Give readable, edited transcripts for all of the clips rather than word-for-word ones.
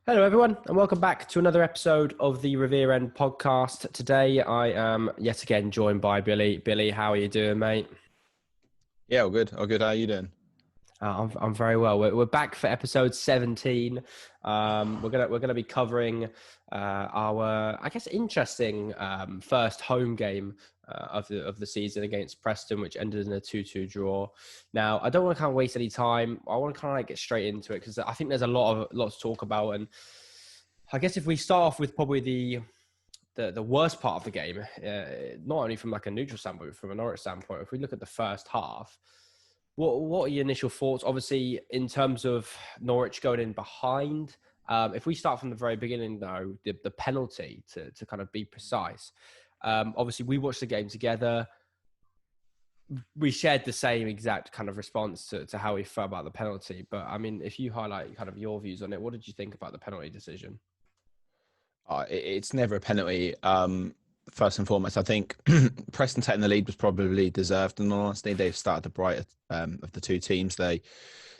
Hello, everyone, and welcome back to another episode of the Revere End podcast. Today, I am yet again joined by Billy. Billy, how are you doing, mate? Yeah, all good. All good. How are you doing? I'm very well. We're back for episode 17. We're gonna be covering our interesting first home game of the season against Preston, which ended in a 2-2 draw. Now, I don't want to kind of waste any time. I want to kind of get straight into it because I think there's a lot to talk about. And I guess if we start off with probably the worst part of the game, not only from like a neutral standpoint, but from a Norwich standpoint, if we look at the first half. What are your initial thoughts? Obviously, in terms of Norwich going in behind, if we start from the very beginning, though, the penalty to kind of be precise. Obviously, we watched the game together. We shared the same exact kind of response to how we felt about the penalty. But I mean, if you highlight kind of your views on it, what did you think about the penalty decision? It's never a penalty. First and foremost, I think Preston taking the lead was probably deserved. In all honesty, they've started the brighter of the two teams. They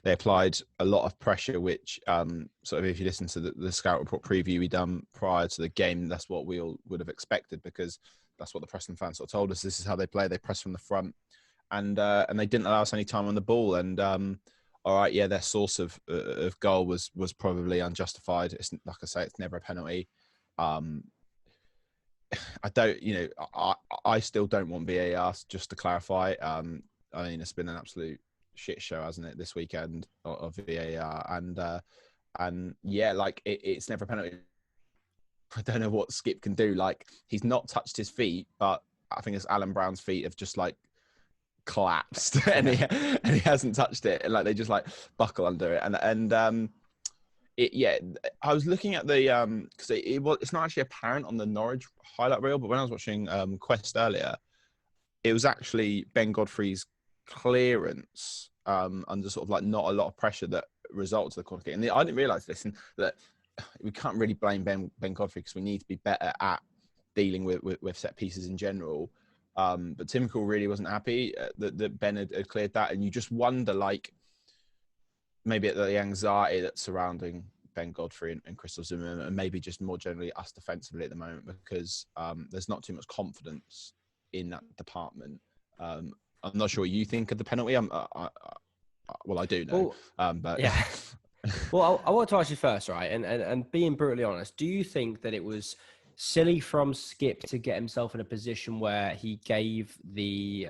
applied a lot of pressure, which sort of, if you listen to the scout report preview we done prior to the game, that's what we all would have expected, because that's what the Preston fans sort of told us. This is how they play. They press from the front, and they didn't allow us any time on the ball. And all right, yeah, their source of goal was probably unjustified. It's, like I say, it's never a penalty. I don't, I still don't want VAR, just to clarify. I mean, it's been an absolute shit show, hasn't it, this weekend of VAR, and yeah, like it's never a penalty. I don't know what Skip can do. Like, he's not touched his feet, but I think it's Alan Brown's feet have just like collapsed, and he hasn't touched it, and like they just like buckle under it, and yeah, I was looking at the because it's not actually apparent on the Norwich highlight reel, but when I was watching Quest earlier, it was actually Ben Godfrey's clearance under sort of like not a lot of pressure that resulted to the corner kick. And I didn't realise this, and that we can't really blame Ben Godfrey, because we need to be better at dealing with set pieces in general. But Tim Krul really wasn't happy that Ben had cleared that, and you just wonder, like, maybe at the anxiety that's surrounding Ben Godfrey and Crystal Zimmerman, and maybe just more generally us defensively at the moment, because there's not too much confidence in that department. I'm not sure what you think of the penalty. Well, I do know, but yeah. Well, I want to ask you first, right? And being brutally honest, do you think that it was silly from Skip to get himself in a position where he gave the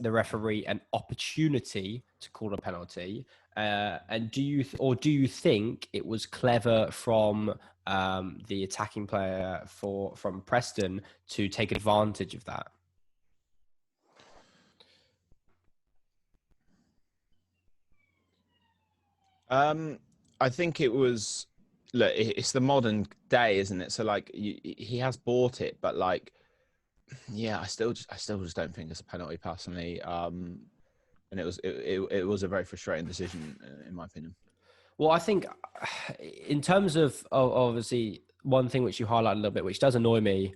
referee an opportunity to call a penalty? And do you think it was clever from the attacking player from Preston to take advantage of that? I think it was. Look, it's the modern day, isn't it? So like, he has bought it, but like, yeah, I still just don't think it's a penalty personally. And it was a very frustrating decision, in my opinion. Well, I think in terms of obviously one thing which you highlight a little bit, which does annoy me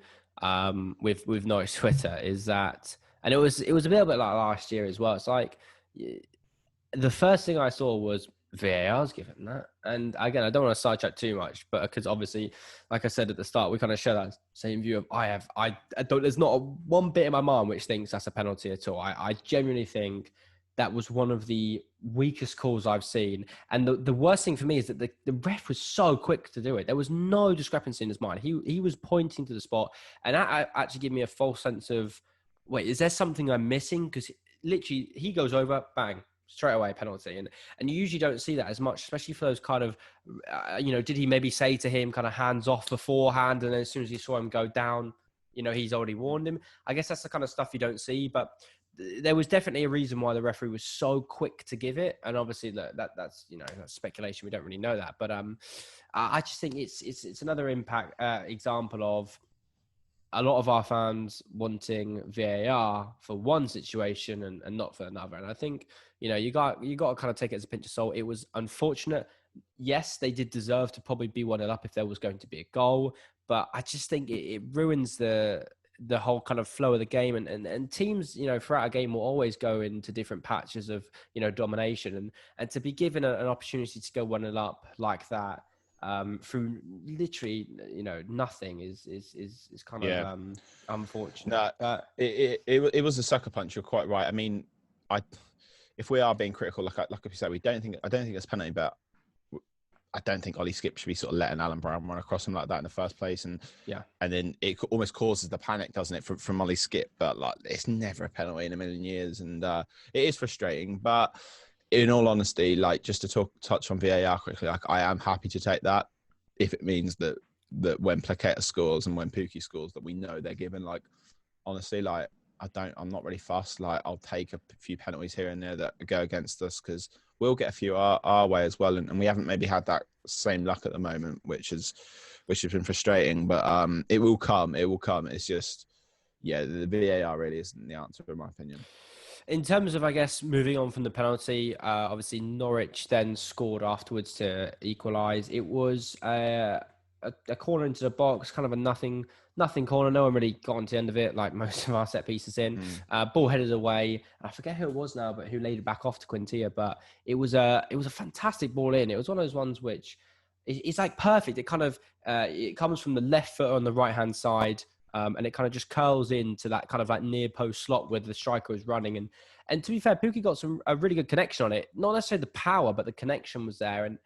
with Norwich Twitter, is that, and it was a little bit like last year as well. It's like the first thing I saw was VAR's given that, and again, I don't want to sidetrack too much, but because obviously, like I said at the start, we kind of share that same view of I don't. There's not one bit in my mind which thinks that's a penalty at all. I genuinely think that was one of the weakest calls I've seen. And the worst thing for me is that the ref was so quick to do it. There was no discrepancy in his mind. He was pointing to the spot, and that actually gave me a false sense of, wait, is there something I'm missing? Because literally he goes over, bang, straight away penalty. And you usually don't see that as much, especially for those kind of, did he maybe say to him kind of hands off beforehand, and then as soon as he saw him go down, he's already warned him. I guess that's the kind of stuff you don't see, but there was definitely a reason why the referee was so quick to give it, and obviously that's that's speculation. We don't really know that, but I just think it's another example of a lot of our fans wanting VAR for one situation and not for another. And I think you got to kind of take it as a pinch of salt. It was unfortunate. Yes, they did deserve to probably be 1-0 up if there was going to be a goal, but I just think it ruins the whole kind of flow of the game, and teams throughout a game will always go into different patches of domination, and to be given an opportunity to go 1-0 up like that, through literally, nothing is kind of Yeah. unfortunate. No, But it was a sucker punch. You're quite right. I mean, I if we are being critical, like we said, I don't think it's penalty, but I don't think Ollie Skip should be sort of letting Alan Brown run across him like that in the first place, and yeah, then it almost causes the panic, doesn't it, from Ollie Skip? But like, it's never a penalty in a million years, and it is frustrating. But in all honesty, like, just to touch on VAR quickly, like, I am happy to take that if it means that when Plaqueta scores and when Pukki scores, that we know they're given. Like, honestly, like, I'm not really fussed. Like, I'll take a few penalties here and there that go against us, because we'll get a few our way as well. And we haven't maybe had that same luck at the moment, which has been frustrating. But it will come. It will come. It's just, yeah, the VAR really isn't the answer, in my opinion. in terms of, I guess, moving on from the penalty, obviously Norwich then scored afterwards to equalise. It was a corner into the box, kind of a nothing corner. No one really got onto the end of it, like most of our set pieces in. Ball headed away. I forget who it was now, but who laid it back off to Quintilla. But it was a fantastic ball in. It was one of those ones which it's like perfect. It kind of it comes from the left foot on the right hand side. And it kind of just curls into that kind of like near post slot where the striker is running. And to be fair, Pukki got a really good connection on it. Not necessarily the power, but the connection was there. And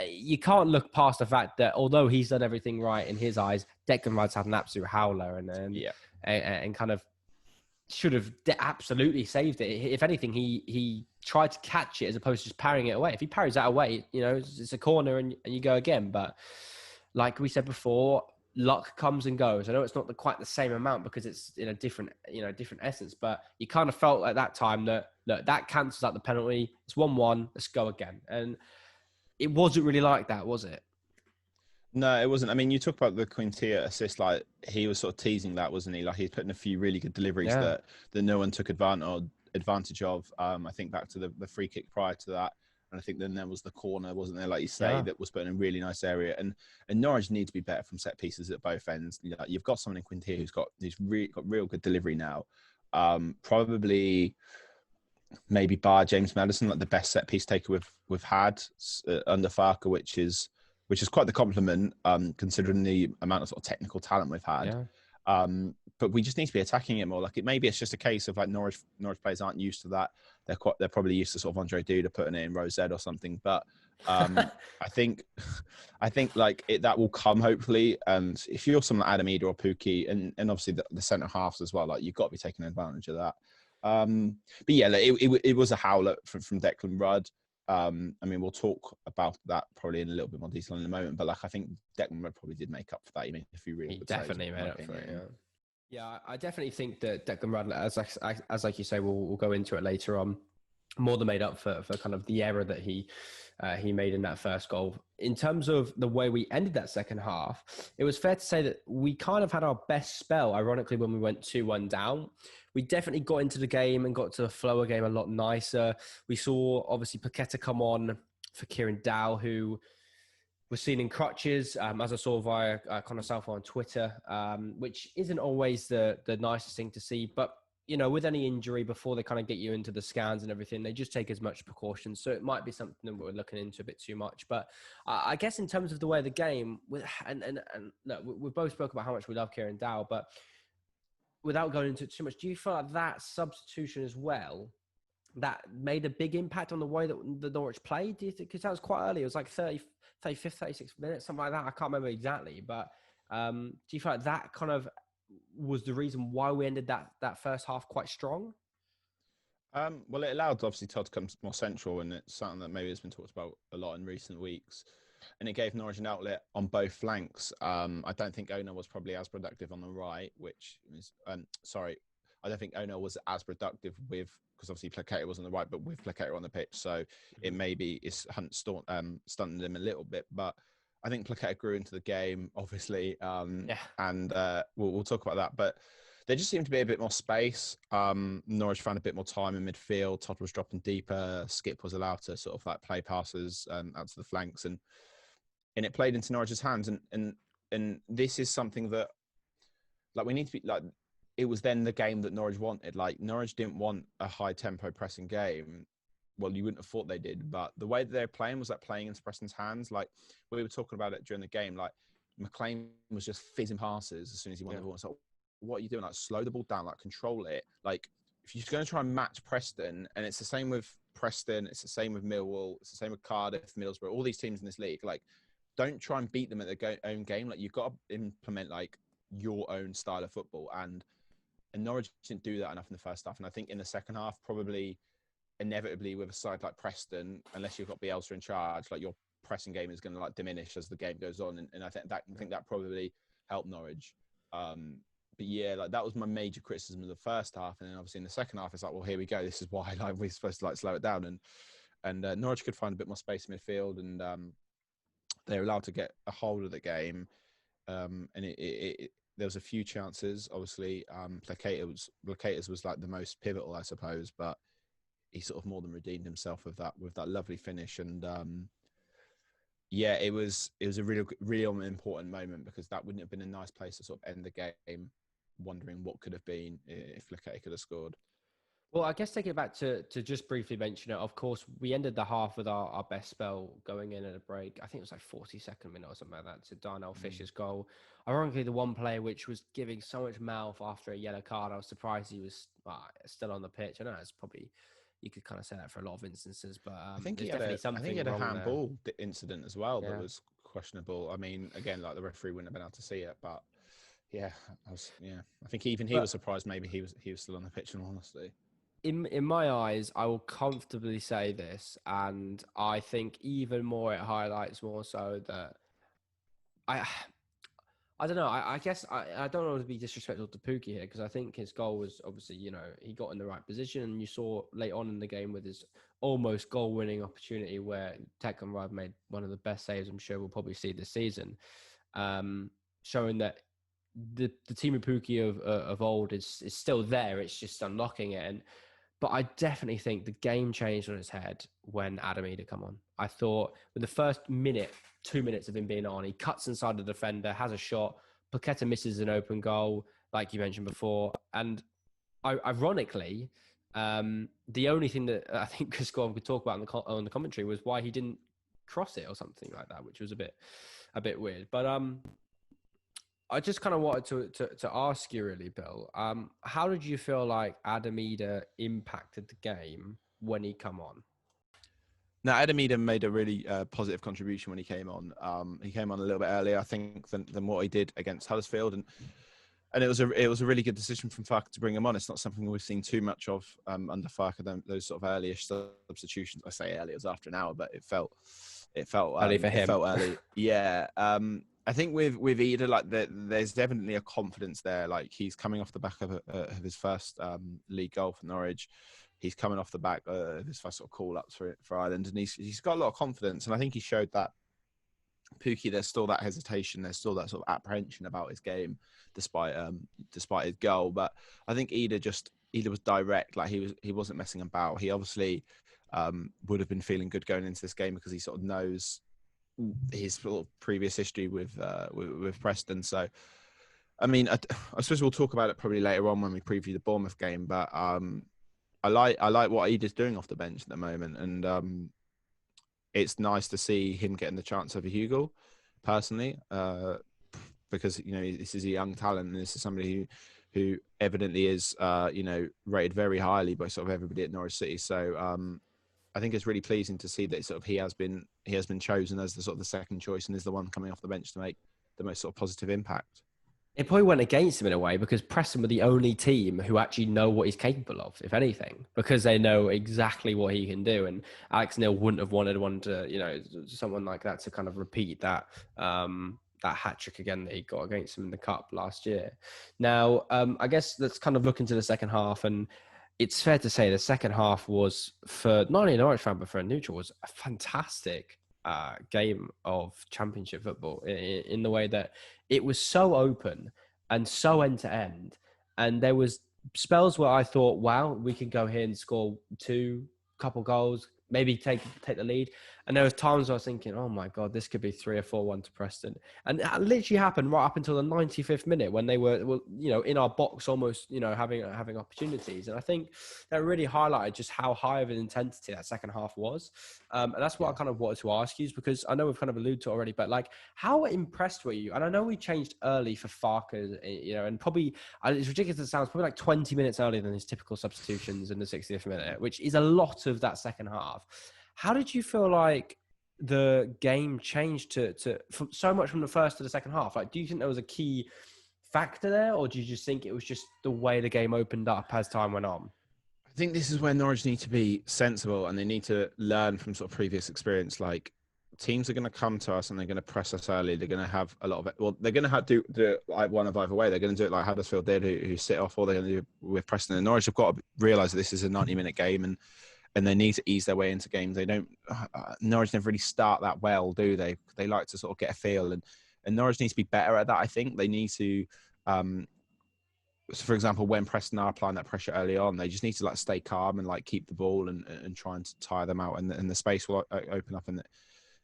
you can't look past the fact that although he's done everything right in his eyes, Declan Rice had an absolute howler and kind of should have absolutely saved it. If anything, he tried to catch it as opposed to just parrying it away. If he parries that away, it's a corner and you go again. But like we said before, luck comes and goes. I know it's not quite the same amount because it's in a different essence, but you kind of felt at that time that, look, that cancels out the penalty. It's 1-1. Let's go again. And it wasn't really like that, was it? No, it wasn't. I mean, you talk about the Quintilla assist, like, he was sort of teasing that, wasn't he? Like, he's putting a few really good deliveries that no one took advantage of. I think back to the free kick prior to that. And I think then there was the corner, wasn't there, like you say, that was put in a really nice area. And Norwich need to be better from set pieces at both ends. You've got someone in Quintilla who's really got real good delivery now. Probably maybe bar James Maddison, like the best set piece taker we've had under Farke, which is quite the compliment, considering the amount of sort of technical talent we've had. Yeah. But we just need to be attacking it more. Like, maybe it's just a case of like Norwich players aren't used to that. They're probably used to sort of Andre Duda putting it in Rosette or something. But I think like that will come, hopefully. And if you're someone like Adam Eder or Pukki, and obviously the centre halves as well, like, you've got to be taking advantage of that. But yeah, like, it was a howler from Declan Rudd. I mean, we'll talk about that probably in a little bit more detail in a moment. But like, I think Declan Rudd probably did make up for that. He made a few really good saves. Definitely made up for it. Yeah, I definitely think that Declan Rudd, as like you say, we'll go into it later on, more than made up for kind of the error that he made in that first goal. In terms of the way we ended that second half, it was fair to say that we kind of had our best spell, ironically, when we went 2-1 down. We definitely got into the game and got to the flow of game a lot nicer. We saw, obviously, Paqueta come on for Kieran Dow, who was seen in crutches, as I saw via Connor Southwell on Twitter, which isn't always the nicest thing to see. But, with any injury, before they kind of get you into the scans and everything, they just take as much precautions. So it might be something that we're looking into a bit too much. But I guess in terms of the way of the game, and look, we both spoke about how much we love Kieran Dow, but without going into it too much, do you feel like that substitution as well, that made a big impact on the way that the Norwich played? Do you think? Because that was quite early. It was like 35th, 36 minutes, something like that. I can't remember exactly. But do you feel like that kind of was the reason why we ended that first half quite strong? Well, it allowed, obviously, Todd to come more central, and it's something that maybe has been talked about a lot in recent weeks. And it gave Norwich an outlet on both flanks. I don't think Ona was probably as productive on the right, which is, I don't think Ona was as productive because obviously Plaqueta was on the right, but with Plaqueta on the pitch. So it maybe stunted him a little bit. But I think Plaqueta grew into the game, obviously. And we'll talk about that. But there just seemed to be a bit more space. Norwich found a bit more time in midfield. Todd was dropping deeper. Skip was allowed to sort of like play passes out to the flanks, and it played into Norwich's hands. And this is something that, like, we need to be like. It was then the game that Norwich wanted. Like, Norwich didn't want a high tempo pressing game. well, you wouldn't have thought they did, but the way that they're playing was like playing into Preston's hands. Like we were talking about it during the game, like McLean was just fizzing passes as soon as he won the ball. It's like, what are you doing? Like slow the ball down, like control it. Like if you're going to try and match Preston, and it's the same with Preston, it's the same with Millwall, it's the same with Cardiff, Middlesbrough, all these teams in this league. Like don't try and beat them at their own game. Like you've got to implement like your own style of football, and Norwich didn't do that enough in the first half. And I think in the second half, probably inevitably with a side like Preston, unless you've got Bielsa in charge, like your pressing game is going to like diminish as the game goes on. And I think that probably helped Norwich. But yeah, like that was my major criticism of the first half. And then obviously in the second half, it's like, well, here we go. This is why like we're supposed to like slow it down. And Norwich could find a bit more space in midfield, and they're allowed to get a hold of the game. And there was a few chances. Obviously, Placatas was like the most pivotal, I suppose, but he sort of more than redeemed himself with that lovely finish. And yeah, it was a real important moment, because that wouldn't have been a nice place to sort of end the game, wondering what could have been if Placatas could have scored. Well, I guess taking it back to just briefly mention it, of course, we ended the half with our best spell going in at a break. I think it was like 42nd minute or something like that, to Darnell Fisher's goal. Ironically, the one player which was giving so much mouth after a yellow card, I was surprised he was still on the pitch. I know it's probably, you could kind of say that for a lot of instances, but I think he had a handball incident as well that was questionable. I mean, again, like the referee wouldn't have been able to see it, but yeah, I think even he was surprised. Maybe he was still on the pitch, in all honesty. In my eyes, I will comfortably say this, and I think even more it highlights more so that I don't know. I guess I don't want to be disrespectful to Pukki here, because I think his goal was obviously, he got in the right position, and you saw late on in the game with his almost goal-winning opportunity where Declan Rice made one of the best saves I'm sure we'll probably see this season, showing that the team of Pukki of old is still there. It's just unlocking it. But I definitely think the game changed on its head when Adam Idah come on. I thought with the first 2 minutes of him being on, he cuts inside the defender, has a shot. Paqueta misses an open goal, like you mentioned before. And ironically, the only thing that I think Chris Gordon could talk about on the commentary was why he didn't cross it or something like that, which was a bit weird. But I just kind of wanted to ask you really, Bill, how did you feel like Adam Idah impacted the game when he come on? Now, Adam Idah made a really positive contribution when he came on. He came on a little bit earlier, I think, than what he did against Huddersfield, and it was a really good decision from Farke to bring him on. It's not something we've seen too much of under Farke. Those sort of early-ish substitutions. I say early, it was after an hour, but it felt early for him. It felt early, yeah. I think with Idah, like there's definitely a confidence there. Like he's coming off the back of his first league goal for Norwich. He's coming off the back of his first sort of call-ups for Ireland, and he's got a lot of confidence. And I think he showed that. Pukki, there's still that hesitation, there's still that sort of apprehension about his game, despite his goal. But I think Idah was direct. Like he wasn't messing about. He obviously would have been feeling good going into this game, because he sort of knows his sort of previous history with Preston. So, I mean, I suppose we'll talk about it probably later on when we preview the Bournemouth game. But I like what Idah's doing off the bench at the moment, and it's nice to see him getting the chance over Hugo, personally, because this is a young talent, and this is somebody who evidently is rated very highly by sort of everybody at Norwich City. So I think it's really pleasing to see that sort of he has been chosen as the sort of the second choice, and is the one coming off the bench to make the most sort of positive impact. It probably went against him in a way, because Preston were the only team who actually know what he's capable of, if anything, because they know exactly what he can do. And Alex Neil wouldn't have wanted someone like that to kind of repeat that hat trick again that he got against him in the cup last year. Now, I guess let's kind of look into the second half, and it's fair to say the second half was, for not only a Norwich fan but for a neutral, was a fantastic game of Championship football, in the way that it was so open and so end to end, and there was spells where I thought, wow, we could go here and score couple goals, maybe take the lead, And there was times I was thinking, oh my God, this could be 3 or 4-1 to Preston. And that literally happened right up until the 95th minute when they were, in our box almost, having opportunities. And I think that really highlighted just how high of an intensity that second half was. And that's what I kind of wanted to ask you, is because I know we've kind of alluded to it already, but like, how impressed were you? And I know we changed early for Farke, and probably, it's ridiculous it sounds, probably like 20 minutes earlier than his typical substitutions in the 60th minute, which is a lot of that second half. How did you feel like the game changed from so much from the first to the second half? Like, do you think there was a key factor there, or do you just think it was just the way the game opened up as time went on? I think this is where Norwich need to be sensible, and they need to learn from sort of previous experience. Like, teams are going to come to us and they're going to press us early. They're going to have a lot of it. Well, they're going to have to do it like one of either way. They're going to do it like Huddersfield did, who sit off, or they're going to do it with Preston. And Norwich have got to realise that this is a 90-minute game, and they need to ease their way into games. They don't. Norwich never really start that well, do they? They like to sort of get a feel, and Norwich needs to be better at that. I think they need to. So for example, when Preston are applying that pressure early on, they just need to like stay calm and like keep the ball and try and tire them out, and the space will open up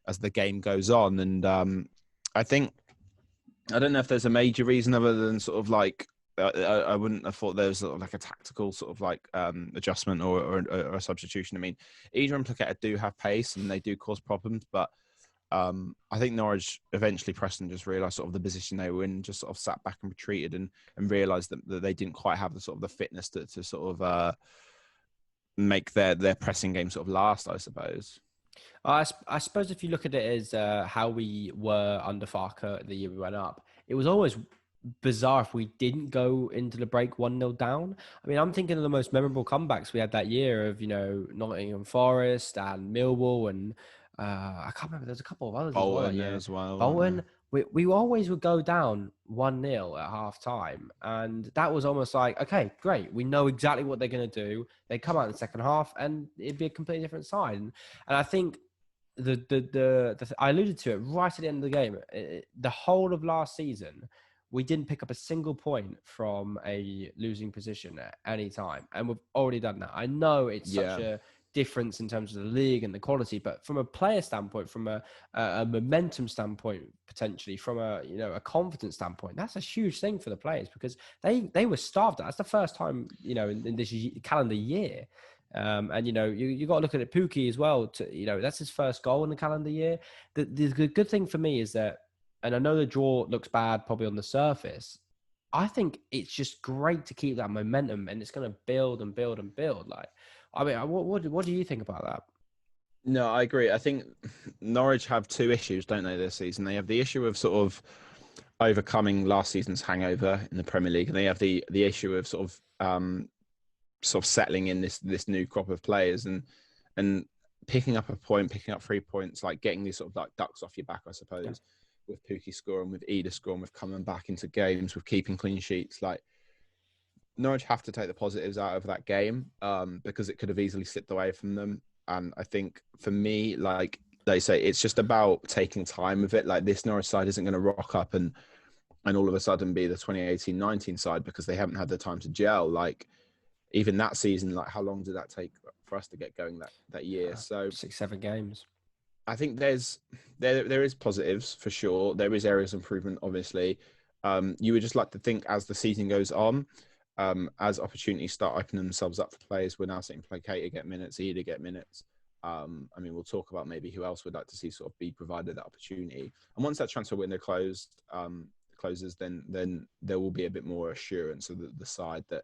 as the game goes on. And I think, I don't know if there's a major reason other than sort of like. I wouldn't have thought there was sort of like a tactical sort of like adjustment or a substitution. I mean, Ida and Plaqueta do have pace and they do cause problems, but I think Norwich eventually, Preston just realised sort of the position they were in, just sort of sat back and retreated and realised that they didn't quite have the sort of the fitness to sort of make their pressing game sort of last, I suppose. I suppose if you look at it as how we were under Farke the year we went up, it was always bizarre if we didn't go into the break 1-0 down. I mean, I'm thinking of the most memorable comebacks we had that year of, Nottingham Forest and Millwall, and I can't remember, there's a couple of others as well. Bolton. We always would go down 1-0 at half time. And that was almost like, okay, great. We know exactly what they're going to do. They come out in the second half and it'd be a completely different side. And I think I alluded to it right at the end of the game. The whole of last season, we didn't pick up a single point from a losing position at any time. And we've already done that. I know it's such a difference in terms of the league and the quality, but from a player standpoint, from a momentum standpoint, potentially from a confidence standpoint, that's a huge thing for the players, because they were starved. That's the first time, in this calendar year. And you got to look at it, Pukki as well. That's his first goal in the calendar year. The good thing for me is that, and I know the draw looks bad probably on the surface, I think it's just great to keep that momentum, and it's going to build and build and build. Like, I mean, what do you think about that? No, I agree. I think Norwich have two issues, don't they, this season? They have the issue of sort of overcoming last season's hangover in the Premier League, and they have the issue of sort of settling in this new crop of players and picking up a point, picking up 3 points, like getting these sort of like ducks off your back, I suppose. Yeah. With Pukki scoring, with Ida scoring, with coming back into games, with keeping clean sheets. Like, Norwich have to take the positives out of that game because it could have easily slipped away from them. And I think for me, like they say, it's just about taking time with it. Like, this Norwich side isn't going to rock up and all of a sudden be the 2018-19 side because they haven't had the time to gel. Like, even that season, like, how long did that take for us to get going that year? So 6-7 games. I think there is positives for sure. There is areas of improvement, obviously. You would just like to think as the season goes on, as opportunities start opening themselves up for players, we're now seeing Plaqueta get minutes, Ida get minutes. I mean, we'll talk about maybe who else would like to see sort of be provided that opportunity. And once that transfer window closes, then there will be a bit more assurance of the side that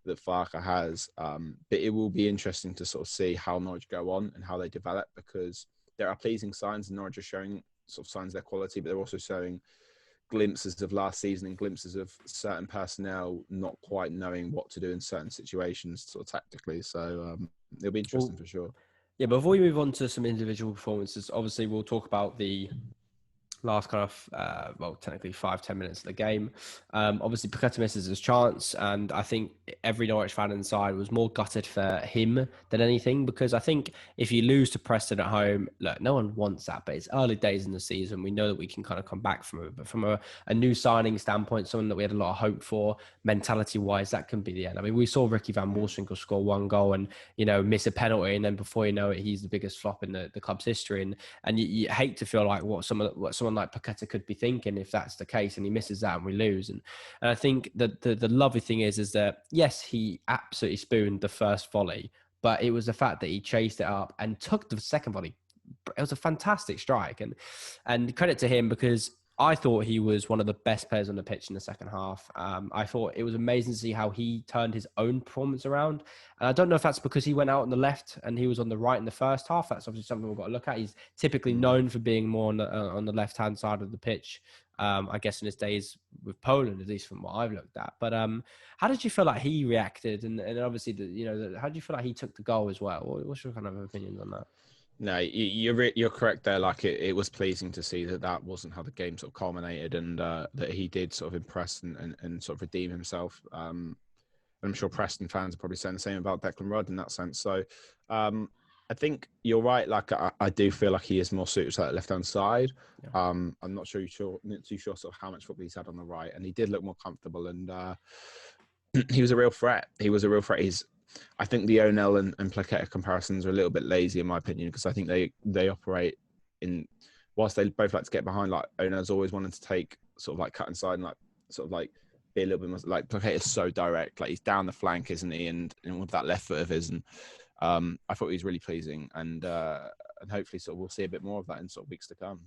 Farke has. But it will be interesting to sort of see how Norwich go on and how they develop, because there are pleasing signs, and Norwich are showing sort of signs of their quality, but they're also showing glimpses of last season and glimpses of certain personnel not quite knowing what to do in certain situations sort of tactically. So it'll be interesting for sure. Yeah, before we move on to some individual performances, obviously we'll talk about the last kind of technically 5-10 minutes of the game. Obviously Paqueta misses his chance, and I think every Norwich fan inside was more gutted for him than anything, because I think if you lose to Preston at home, look, no one wants that, but it's early days in the season. We know that we can kind of come back from it, but from a new signing standpoint, someone that we had a lot of hope for, mentality wise, that can be the end. I mean, we saw Ricky Van Wolfswinkel score one goal and miss a penalty, and then before you know it, he's the biggest flop in the club's history. And you hate to feel like what someone like Paqueta could be thinking if that's the case, and he misses that and we lose. And I think that the lovely thing is that, yes, he absolutely spooned the first volley, but it was the fact that he chased it up and took the second volley. It was a fantastic strike, and credit to him, because I thought he was one of the best players on the pitch in the second half. I thought it was amazing to see how he turned his own performance around. And I don't know if that's because he went out on the left and he was on the right in the first half. That's obviously something we've got to look at. He's typically known for being more on the left-hand side of the pitch, I guess in his days with Poland, at least from what I've looked at. But how did you feel like he reacted? And obviously, how did you feel like he took the goal as well? What's your kind of opinions on that? No, you're correct there. Like it was pleasing to see that wasn't how the game sort of culminated, and that he did sort of impress and sort of redeem himself. I'm sure Preston fans are probably saying the same about Declan Rudd in that sense. So I think you're right. Like I do feel like he is more suited to that left-hand side. Yeah. I'm not too sure sort of how much football he's had on the right, and he did look more comfortable, and he was a real threat. I think the O'Neill and Paqueta comparisons are a little bit lazy in my opinion, because I think they operate in, whilst they both like to get behind, like O'Neill's always wanted to take sort of like cut inside and like sort of like be a little bit more, like Paqueta's so direct, like he's down the flank, isn't he? And with that left foot of his, and I thought he was really pleasing, and hopefully sort of we'll see a bit more of that in sort of weeks to come.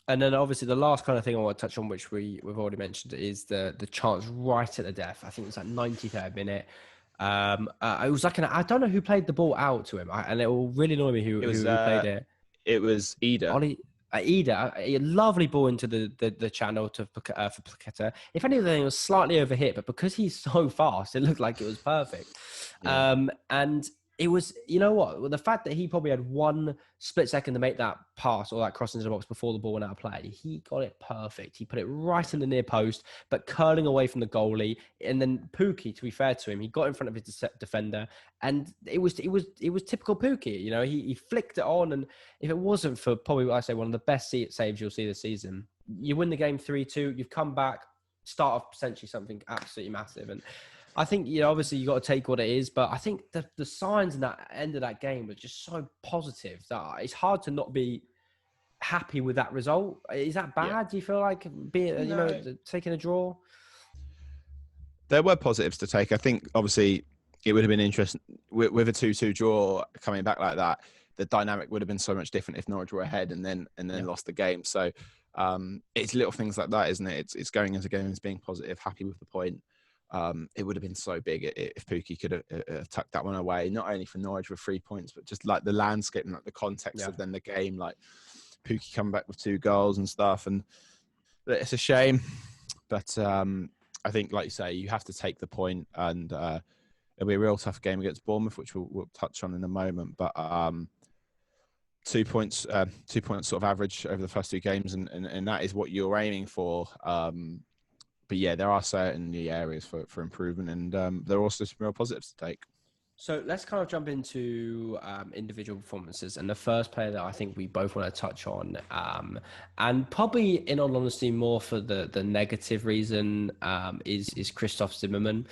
And then obviously the last kind of thing I want to touch on, which we've already mentioned, is the chance right at the death. I think it was like 93rd minute. It was like I don't know who played the ball out to him, and it will really annoy me who played it. It was Idah. Idah, a lovely ball into the channel for Paqueta. If anything, it was slightly overhit, but because he's so fast, it looked like it was perfect. Yeah. And it was, you know what, the fact that he probably had one split second to make that pass or that cross into the box before the ball went out of play, he got it perfect. He put it right in the near post, but curling away from the goalie. And then Pukki, to be fair to him, he got in front of his defender, and it was typical Pukki. You know, he flicked it on, and if it wasn't for probably, I say, one of the best saves you'll see this season, you win the game 3-2. You've come back, start off potentially something absolutely massive. And I think, obviously you got to take what it is, but I think the signs in that end of that game were just so positive that it's hard to not be happy with that result. Is that bad? Yeah. Do you feel like taking a draw? There were positives to take. I think obviously it would have been interesting with a 2-2 draw coming back like that. The dynamic would have been so much different if Norwich were ahead and then lost the game. So it's little things like that, isn't it? It's going into games being positive, happy with the point. It would have been so big if Pukki could have tucked that one away, not only for Norwich with 3 points, but just like the landscape and like the context of then the game, like Pukki coming back with 2 goals and stuff. And it's a shame, but I think, like you say, you have to take the point, and it'll be a real tough game against Bournemouth, which we'll touch on in a moment. But 2 points sort of average over the first 2 games, and that is what you're aiming for. But yeah, there are certainly areas for improvement, and there are also some real positives to take. So let's kind of jump into individual performances. And the first player that I think we both want to touch on, and probably in all honesty more for the negative reason, is Christoph Zimmermann.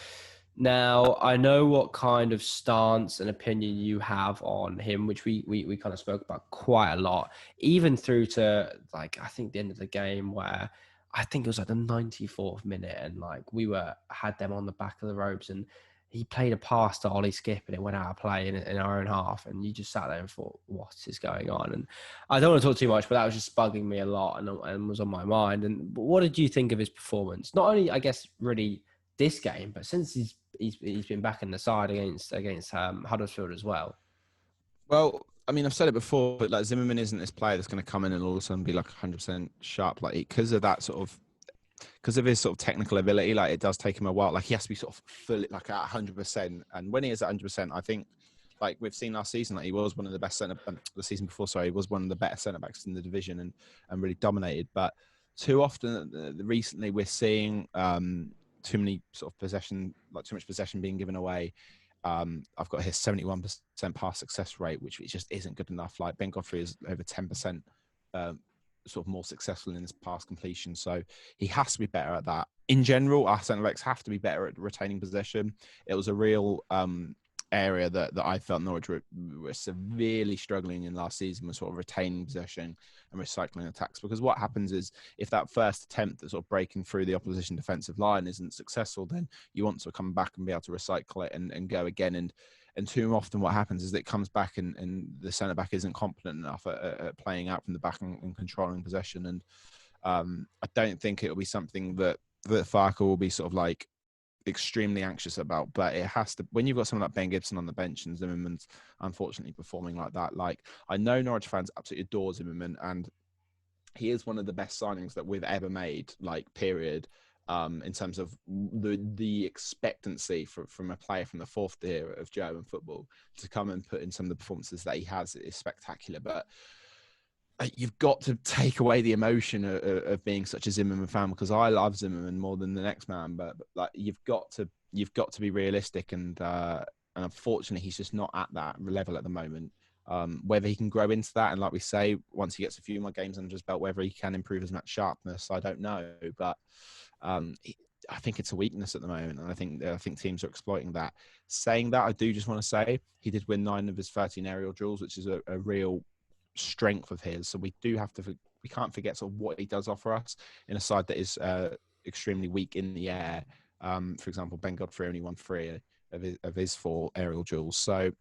Now, I know what kind of stance and opinion you have on him, which we kind of spoke about quite a lot, even through to, like, I think the end of the game where I think it was like the 94th minute, and like we had them on the back of the ropes, and he played a pass to Ollie Skip and it went out of play in our own half, and you just sat there and thought, what is going on? And I don't want to talk too much, but that was just bugging me a lot and was on my mind. And what did you think of his performance? Not only, I guess, really this game, but since he's been back in the side against Huddersfield as well. Well, I mean, I've said it before, but like Zimmermann isn't this player that's going to come in and all of a sudden be like 100% sharp, like because of his sort of technical ability. Like it does take him a while. Like he has to be sort of fully like at 100%, and when he is at 100%, I think like we've seen last season, like he was one of the best the season before, sorry, he was one of the better centre backs in the division and really dominated. But too often recently we're seeing too many sort of too much possession being given away. I've got his 71% pass success rate, which just isn't good enough. Like Ben Godfrey is over 10% sort of more successful in his pass completion. So he has to be better at that. In general, our centre backs have to be better at retaining possession. It was a real area that I felt Norwich were severely struggling in last season, was sort of retaining possession and recycling attacks. Because what happens is if that first attempt at sort of breaking through the opposition defensive line isn't successful, then you want to come back and be able to recycle it and go again. And too often what happens is it comes back and the centre back isn't competent enough at playing out from the back and controlling possession. And I don't think it'll be something that Farke will be sort of like extremely anxious about, but it has to, when you've got someone like Ben Gibson on the bench and Zimmerman's unfortunately performing like that. Like, I know Norwich fans absolutely adore Zimmerman, and he is one of the best signings that we've ever made, like, period. In terms of the expectancy from a player from the fourth tier of German football to come and put in some of the performances that he has is spectacular. But you've got to take away the emotion of being such a Zimmerman fan, because I love Zimmerman more than the next man. But like, you've got to be realistic, and unfortunately, he's just not at that level at the moment. Whether he can grow into that, and like we say, once he gets a few more games under his belt, whether he can improve his match sharpness, I don't know. But I think it's a weakness at the moment, and I think teams are exploiting that. Saying that, I do just want to say he did win 9 of his 13 aerial duels, which is a real strength of his. So we can't forget sort of what he does offer us in a side that is extremely weak in the air. For example, Ben Godfrey only won 3 of his 4 aerial duels. So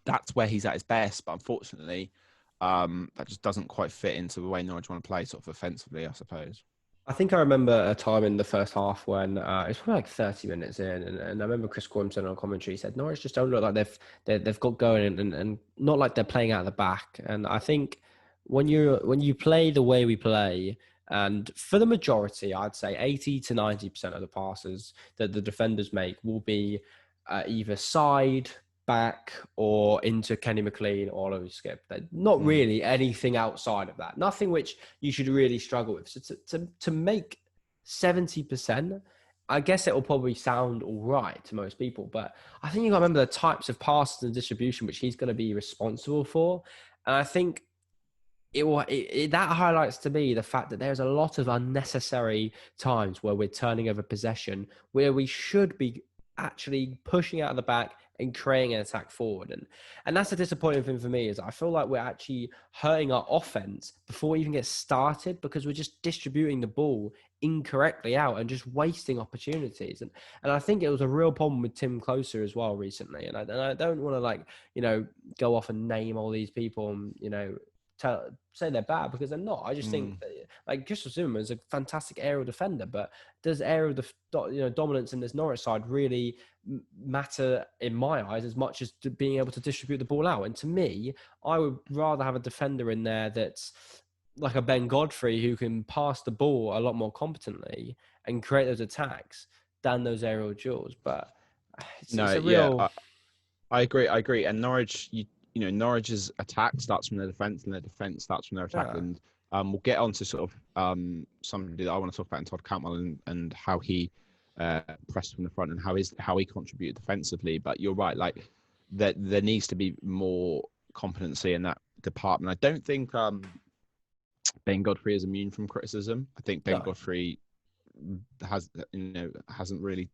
that's where he's at his best. But unfortunately, that just doesn't quite fit into the way Norwich want to play sort of offensively, I suppose. I think I remember a time in the first half when it's probably like 30 minutes in, and I remember Chris Gormson on commentary said Norwich just don't look like they've got going, and not like they're playing out of the back. And I think when you play the way we play, and for the majority, I'd say 80 to 90% of the passes that the defenders make will be either side, back, or into Kenny McLean or Oliver Skip. Not really anything outside of that. Nothing which you should really struggle with. So to make 70%, I guess it will probably sound all right to most people, but I think you got to remember the types of passes and distribution which he's going to be responsible for. And I think that highlights to me the fact that there's a lot of unnecessary times where we're turning over possession, where we should be actually pushing out of the back and creating an attack forward. And that's a disappointing thing for me, is I feel like we're actually hurting our offense before we even get started, because we're just distributing the ball incorrectly out and just wasting opportunities. And I think it was a real problem with Tim Closer as well recently. And I don't want to go off and name all these people and, say they're bad, because they're not. I just think that, like, Christoph Zuma is a fantastic aerial defender, but does aerial dominance in this Norwich side really matter in my eyes as much as being able to distribute the ball out? And to me, I would rather have a defender in there that's like a Ben Godfrey who can pass the ball a lot more competently and create those attacks than those aerial duels. But it's a real... I agree. And Norwich, Norwich's attack starts from their defence, and their defence starts from their attack. Yeah. And we'll get on to sort of somebody that I want to talk about in Todd Cantwell and how he pressed from the front and how he contributed defensively. But you're right, like there needs to be more competency in that department. I don't think Ben Godfrey is immune from criticism. I think Ben Godfrey hasn't really,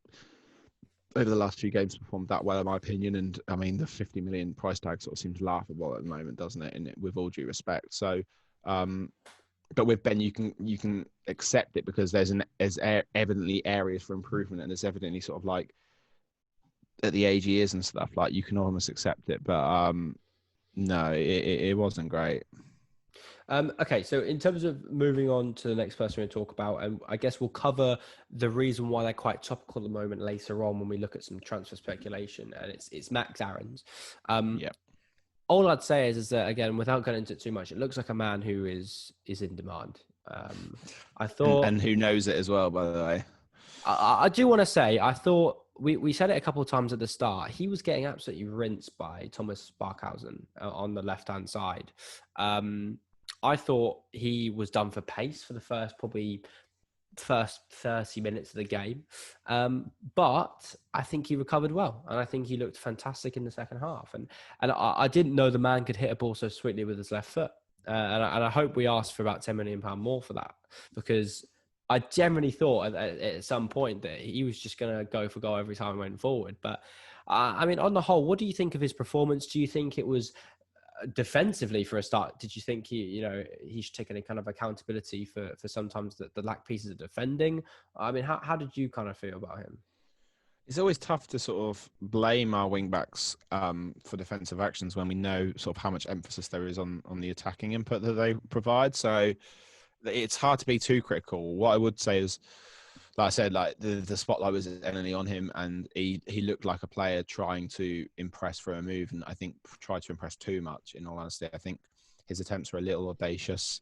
over the last few games, performed that well, in my opinion. And I mean, the 50 million price tag sort of seems laughable at the moment, doesn't it? And with all due respect. So, but with Ben, you can accept it because there's evidently areas for improvement, and there's evidently sort of like at the age he is and stuff, like you can almost accept it. But no, it wasn't great. Okay, so in terms of moving on to the next person we talk about, and I guess we'll cover the reason why they're quite topical at the moment later on when we look at some transfer speculation, and it's Max Aarons. All I'd say is that, again, without going into it too much, it looks like a man who is in demand. I thought, and who knows it as well, by the way. I do want to say, I thought we said it a couple of times at the start. He was getting absolutely rinsed by Thomas Barkhausen on the left hand side. I thought he was done for pace for the first 30 minutes of the game. But I think he recovered well, and I think he looked fantastic in the second half. And I didn't know the man could hit a ball so sweetly with his left foot. And I hope we asked for about £10 million more for that, because I generally thought at some point that he was just going to go for goal every time he went forward. But I mean, on the whole, what do you think of his performance? Do you think it was defensively for a start? Did you think he should take any kind of accountability for sometimes the lack pieces of defending? I mean, how did you kind of feel about him? It's always tough to sort of blame our wing backs for defensive actions when we know sort of how much emphasis there is on the attacking input that they provide. So it's hard to be too critical. What I would say is, like I said, like the spotlight was entirely on him, and he looked like a player trying to impress for a move, and I think tried to impress too much. In all honesty, I think his attempts were a little audacious.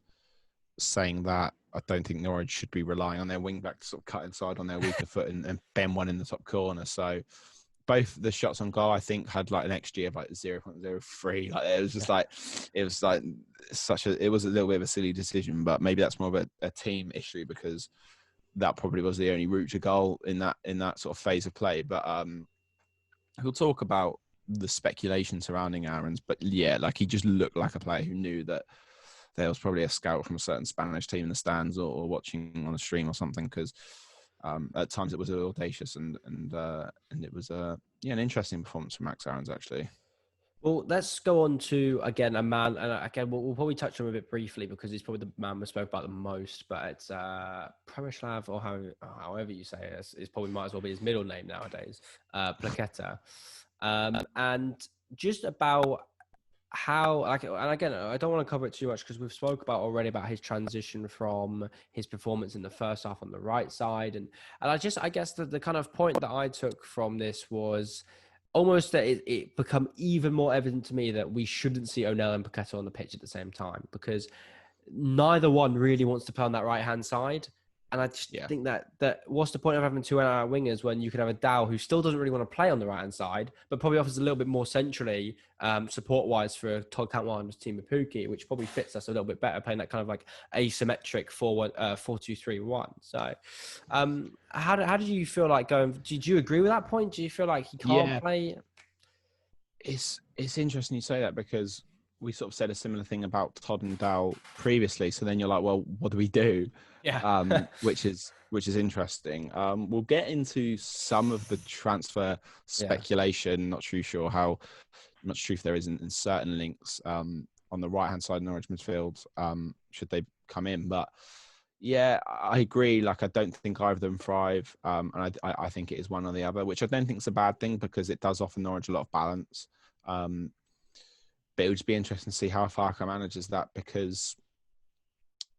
Saying that, I don't think Norwich should be relying on their wing back to sort of cut inside on their weaker foot and bend one in the top corner. So both the shots on goal, I think, had like an XG of like 0.03. Like it was just like it was a little bit of a silly decision, but maybe that's more of a team issue, because that probably was the only route to goal in that sort of phase of play. But we'll talk about the speculation surrounding Aaron's, but yeah, like he just looked like a player who knew that there was probably a scout from a certain Spanish team in the stands or watching on a stream or something, because at times it was audacious and it was an interesting performance from Max Aarons, actually. Well, let's go on to, again, a man, and again, we'll probably touch on him a bit briefly because he's probably the man we spoke about the most, but it's Premislav, or however you say it, is probably might as well be his middle name nowadays, Plaqueta. And just about how, like, and again, I don't want to cover it too much because we've spoke about already about his transition from his performance in the first half on the right side. And I guess the kind of point that I took from this was almost that it become even more evident to me that we shouldn't see O'Neill and Paqueta on the pitch at the same time, because neither one really wants to play on that right-hand side. And I just think that what's the point of having two wingers when you could have a Dow who still doesn't really want to play on the right-hand side, but probably offers a little bit more centrally, support-wise, for Todd Cantwell and Team Pukki, which probably fits us a little bit better, playing that kind of like asymmetric 4-2-3-1. So how did you feel like going? Did you agree with that point? Do you feel like he can't play? It's interesting you say that, because we sort of said a similar thing about Todd and Dow previously. So then you're like, well, what do we do? Yeah. Which is interesting. We'll get into some of the transfer speculation. Yeah. Not too sure how much truth there is in certain links on the right-hand side of Norwich midfield, should they come in. But yeah, I agree. Like, I don't think either of them thrive. And I think it is one or the other, which I don't think is a bad thing, because it does offer Norwich a lot of balance. But it would just be interesting to see how Farke manages that, because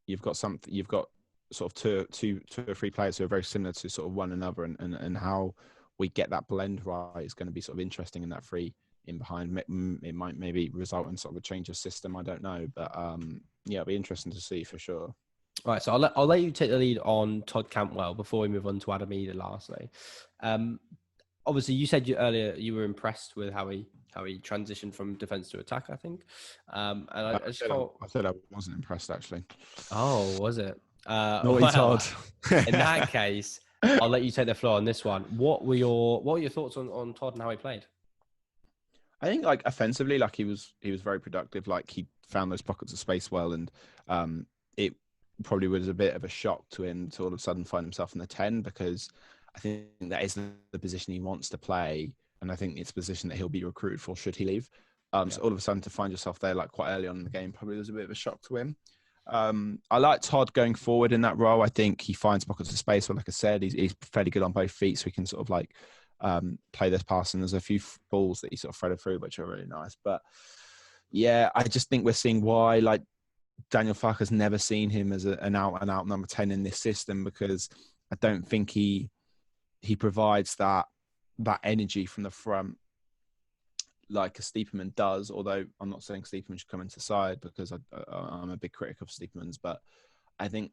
you've got sort of two or three players who are very similar to sort of one another, and how we get that blend right is going to be sort of interesting in that three in behind. It might maybe result in sort of a change of system. I don't know, but it'll be interesting to see for sure. All right, so I'll let you take the lead on Todd Cantwell before we move on to Adam Idah lastly. Obviously, you said earlier you were impressed with how he transitioned from defense to attack, I think. And I said I wasn't impressed, actually. Oh, was it? Naughty Todd. In that case, I'll let you take the floor on this one. What were your thoughts on Todd and how he played? I think, like, offensively, like he was very productive. Like, he found those pockets of space well, and it probably was a bit of a shock to him to all of a sudden find himself in the 10, because I think that is the position he wants to play, and I think it's a position that he'll be recruited for should he leave. So all of a sudden to find yourself there, like, quite early on in the game, probably was a bit of a shock to him. I like Todd going forward in that role. I think he finds pockets of space. But like I said, he's fairly good on both feet, so he can sort of like play this pass. And there's a few balls that he sort of threaded through, which are really nice. But yeah, I just think we're seeing why, like, Daniel Farke has never seen him as an out-and-out number 10 in this system, because I don't think he provides that energy from the front like a Stiepermann does, although I'm not saying Stiepermann should come into side, because I'm a big critic of Stiepermann's, but I think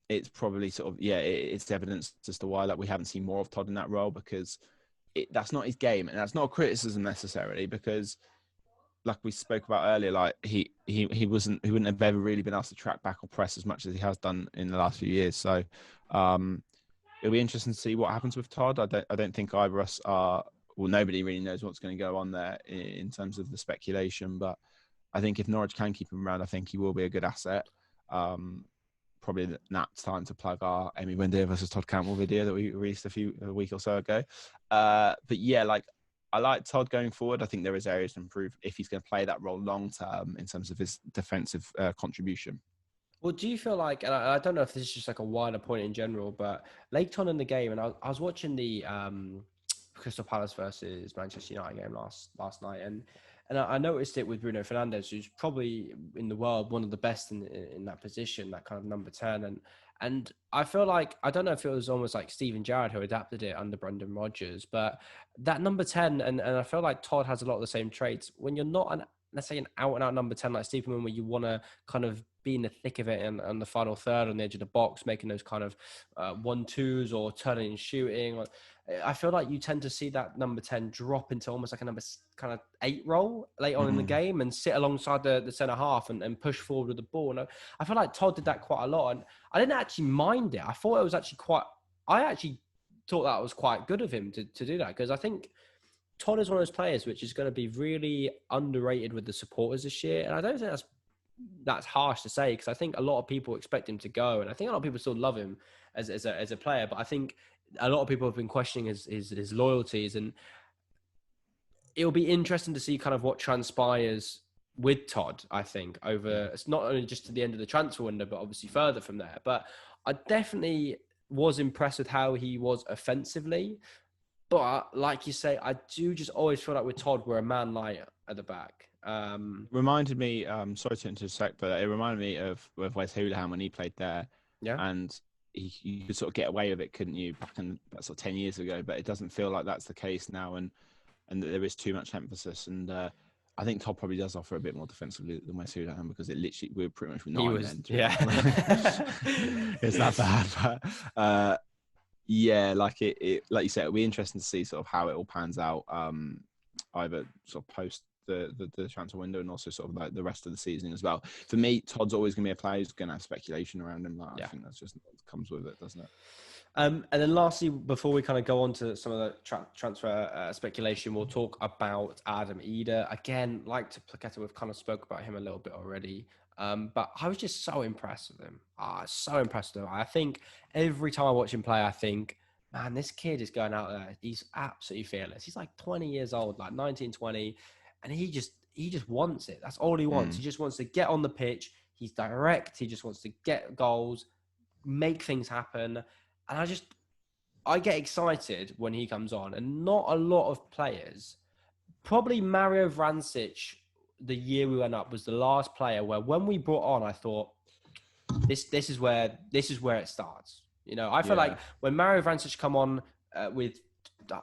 it's probably sort of, it's evidence as to why, like, we haven't seen more of Todd in that role, because that's not his game, and that's not a criticism necessarily, because like we spoke about earlier, like he wouldn't have ever really been asked to track back or press as much as he has done in the last few years. So it'll be interesting to see what happens with Todd. I don't think either of us are. Well, nobody really knows what's going to go on there in terms of the speculation. But I think if Norwich can keep him around, I think he will be a good asset. Probably that's time to plug our Amy Windeyer versus Todd Cantwell video that we released a week or so ago. But yeah, like I like Todd going forward. I think there is areas to improve if he's going to play that role long term in terms of his defensive contribution. Well, do you feel like, and I don't know if this is just like a wider point in general, but Leighton in the game, and I was watching the Crystal Palace versus Manchester United game last night, and I noticed it with Bruno Fernandes, who's probably in the world one of the best in that position, that kind of number 10, and I feel like, I don't know if it was almost like Steven Gerrard who adapted it under Brendan Rodgers, but that number 10, and I feel like Todd has a lot of the same traits. When you're not let's say an out-and-out number 10 like Stephen, where you want to kind of be in the thick of it and on the final third on the edge of the box, making those kind of 1-2s or turning and shooting. I feel like you tend to see that number 10 drop into almost like a number kind of 8 role late on in the game and sit alongside the centre half and push forward with the ball. And I feel like Todd did that quite a lot. And I didn't actually mind it. I thought it was actually I actually thought that was quite good of him to do that, because I think Todd is one of those players which is going to be really underrated with the supporters this year. And I don't think that's harsh to say, because I think a lot of people expect him to go, and I think a lot of people still love him as a player. But I think a lot of people have been questioning his loyalties, and it'll be interesting to see kind of what transpires with Todd. I think over, it's not only just to the end of the transfer window, but obviously further from there. But I definitely was impressed with how he was offensively. But like you say, I do just always feel like with Todd, we're a man light at the back. Reminded me, sorry to intersect, but it reminded me of Wes Hoolahan when he played there. Yeah. And you could sort of get away with it, couldn't you, back in sort of 10 years ago? But it doesn't feel like that's the case now, and there is too much emphasis. And I think Todd probably does offer a bit more defensively than Wes Hoolahan, because it literally, we were pretty much nine men. Yeah. It's that bad. But yeah, like it, like you said, it'll be interesting to see sort of how it all pans out, either sort of post the transfer window and also sort of like the rest of the season as well. For me, Todd's always going to be a player who's going to have speculation around him. I think that's just comes with it, doesn't it? And then lastly, before we kind of go on to some of the transfer speculation, we'll talk about Adam Eder. Again, like to Plaqueta, we've kind of spoke about him a little bit already. But I was just so impressed with him. So impressed with him. I think every time I watch him play, I think, man, this kid is going out there. He's absolutely fearless. He's like 20 years old, like 19, 20. And he just wants it. That's all he wants. He just wants to get on the pitch. He's direct. He just wants to get goals, make things happen. And I get excited when he comes on. And not a lot of players, probably Mario Vrancic, the year we went up, was the last player where when we brought on, I thought, this is where it starts. You know, I feel like when Mario Vrancic come on with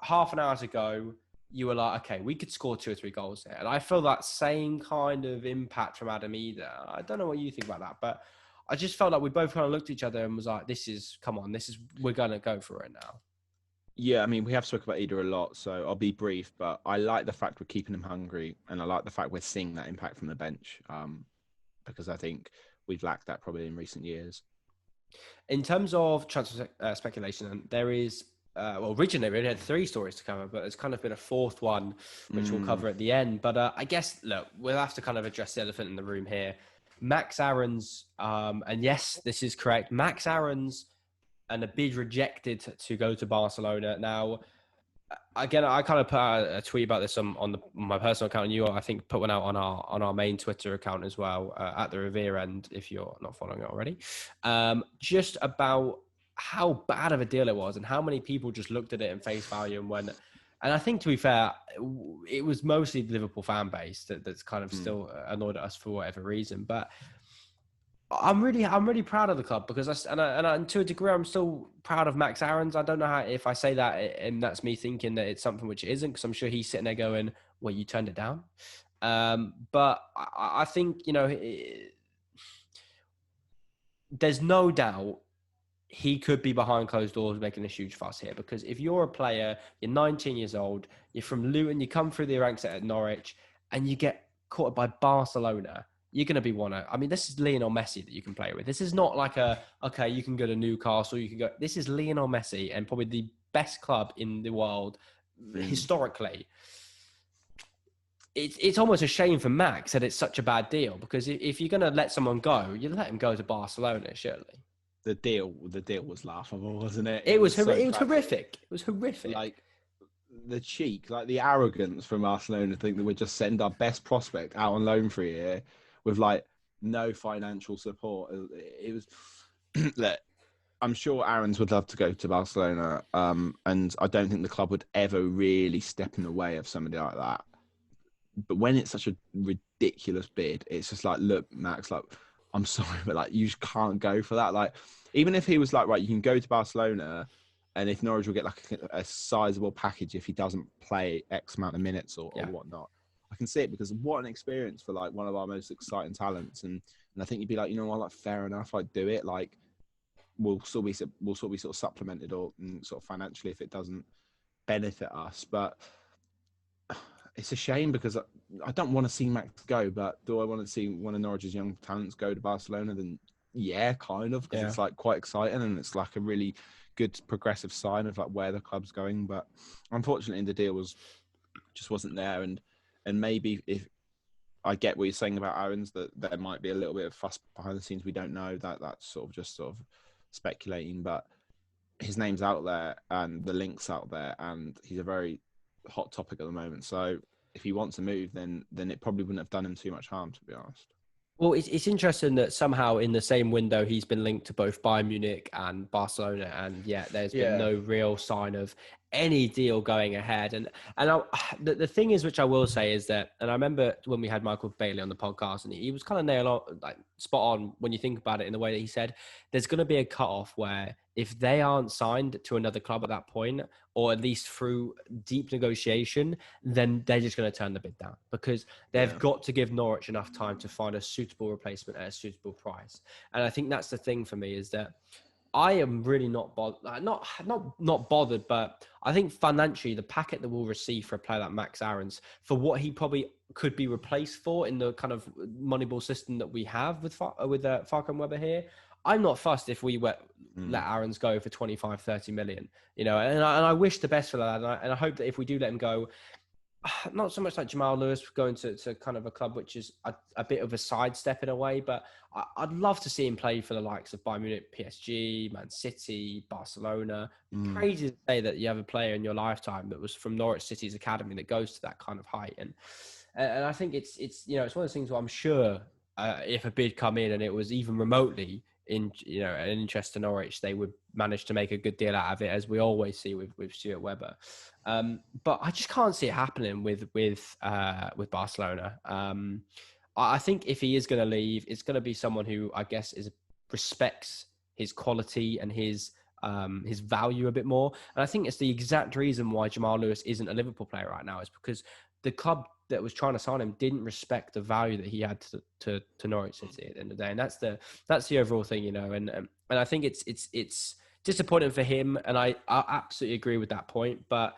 half an hour to go, you were like, okay, we could score 2 or 3 goals there. And I feel that same kind of impact from Adam Eder. I don't know what you think about that, but I just felt like we both kind of looked at each other and was like, we're going to go for it now. Yeah, I mean, we have spoken about Eder a lot, so I'll be brief, but I like the fact we're keeping him hungry, and I like the fact we're seeing that impact from the bench, because I think we've lacked that probably in recent years. In terms of transfer speculation, there is, originally we only had 3 stories to cover, but there's kind of been a 4th one, which we'll cover at the end. But I guess, look, we'll have to kind of address the elephant in the room here. Max Aarons, and yes, this is correct, Max Aarons and a bid rejected to go to Barcelona. Now, again, I kind of put out a tweet about this on my personal account, and you, I think, put one out on our main Twitter account as well, at the Revere End, if you're not following it already, just about how bad of a deal it was and how many people just looked at it in face value and went. And I think, to be fair, it was mostly the Liverpool fan base that's kind of still annoyed at us for whatever reason. But I'm really proud of the club, because and to a degree, I'm still proud of Max Aarons. I don't know if I say that and that's me thinking that it's something which it isn't, because I'm sure he's sitting there going, well, you turned it down. But I think, there's no doubt he could be behind closed doors making a huge fuss here, because if you're a player, you're 19 years old, you're from Luton, you come through the ranks at Norwich, and you get caught by Barcelona, you're going to be I mean, this is Lionel Messi that you can play with. This is not like okay, you can go to Newcastle, you can go. This is Lionel Messi and probably the best club in the world historically. It's almost a shame for Max that it's such a bad deal, because if you're going to let someone go, you let him go to Barcelona, surely. The deal was laughable, wasn't it? It was horrific. It was horrific. Like the cheek, like the arrogance from Barcelona to think that we'd just send our best prospect out on loan for a year with like no financial support. It was that I'm sure Aarons would love to go to Barcelona, and I don't think the club would ever really step in the way of somebody like that. But when it's such a ridiculous bid, it's just like, look, Max, like, I'm sorry, but like, you just can't go for that. Like, even if he was like, right, you can go to Barcelona, and if Norwich will get like a sizable package if he doesn't play X amount of minutes or whatnot, I can see it, because what an experience for like one of our most exciting talents. And I think you'd be like, you know what, like, fair enough, I'd do it. Like, we'll still be sort of supplemented or sort of financially if it doesn't benefit us. But it's a shame, because I don't want to see Max go, but do I want to see one of Norwich's young talents go to Barcelona? Then yeah, kind of, because it's like quite exciting, and it's like a really good progressive sign of like where the club's going. But unfortunately, the deal just wasn't there, and maybe if I get what you're saying about Aarons, that there might be a little bit of fuss behind the scenes, we don't know, that's sort of speculating, but his name's out there and the link's out there, and he's a very hot topic at the moment. So if he wants to move, then it probably wouldn't have done him too much harm, to be honest. Well, it's interesting that somehow in the same window he's been linked to both Bayern Munich and Barcelona, and yet there's been no real sign of any deal going ahead. And the thing is, which I will say, is that, and I remember when we had Michael Bailey on the podcast, and he was kind of like spot on when you think about it, in the way that he said there's going to be a cutoff where if they aren't signed to another club at that point, or at least through deep negotiation, then they're just going to turn the bid down, because they've got to give Norwich enough time to find a suitable replacement at a suitable price. And I think that's the thing for me, is that I am really not bothered, not bothered, but I think financially the packet that we'll receive for a player like Max Aarons, for what he probably could be replaced for in the kind of Moneyball system that we have with Farke and Weber here, I'm not fussed if we let Aarons go for 25, 30 million, and I wish the best for that. And I hope that if we do let him go, not so much like Jamal Lewis going to kind of a club which is a bit of a sidestep in a way, but I'd love to see him play for the likes of Bayern Munich, PSG, Man City, Barcelona. Crazy to say that you have a player in your lifetime that was from Norwich City's academy that goes to that kind of height. And I think it's one of those things where I'm sure if a bid come in and it was even remotely in an interest to Norwich, they would manage to make a good deal out of it, as we always see with Stuart Webber. But I just can't see it happening with Barcelona. I think if he is going to leave, it's going to be someone who I guess respects his quality and his value a bit more. And I think it's the exact reason why Jamal Lewis isn't a Liverpool player right now, is because the club that was trying to sign him didn't respect the value that he had to Norwich City at the end of the day. And that's the overall thing, and I think it's disappointing for him. And I absolutely agree with that point. But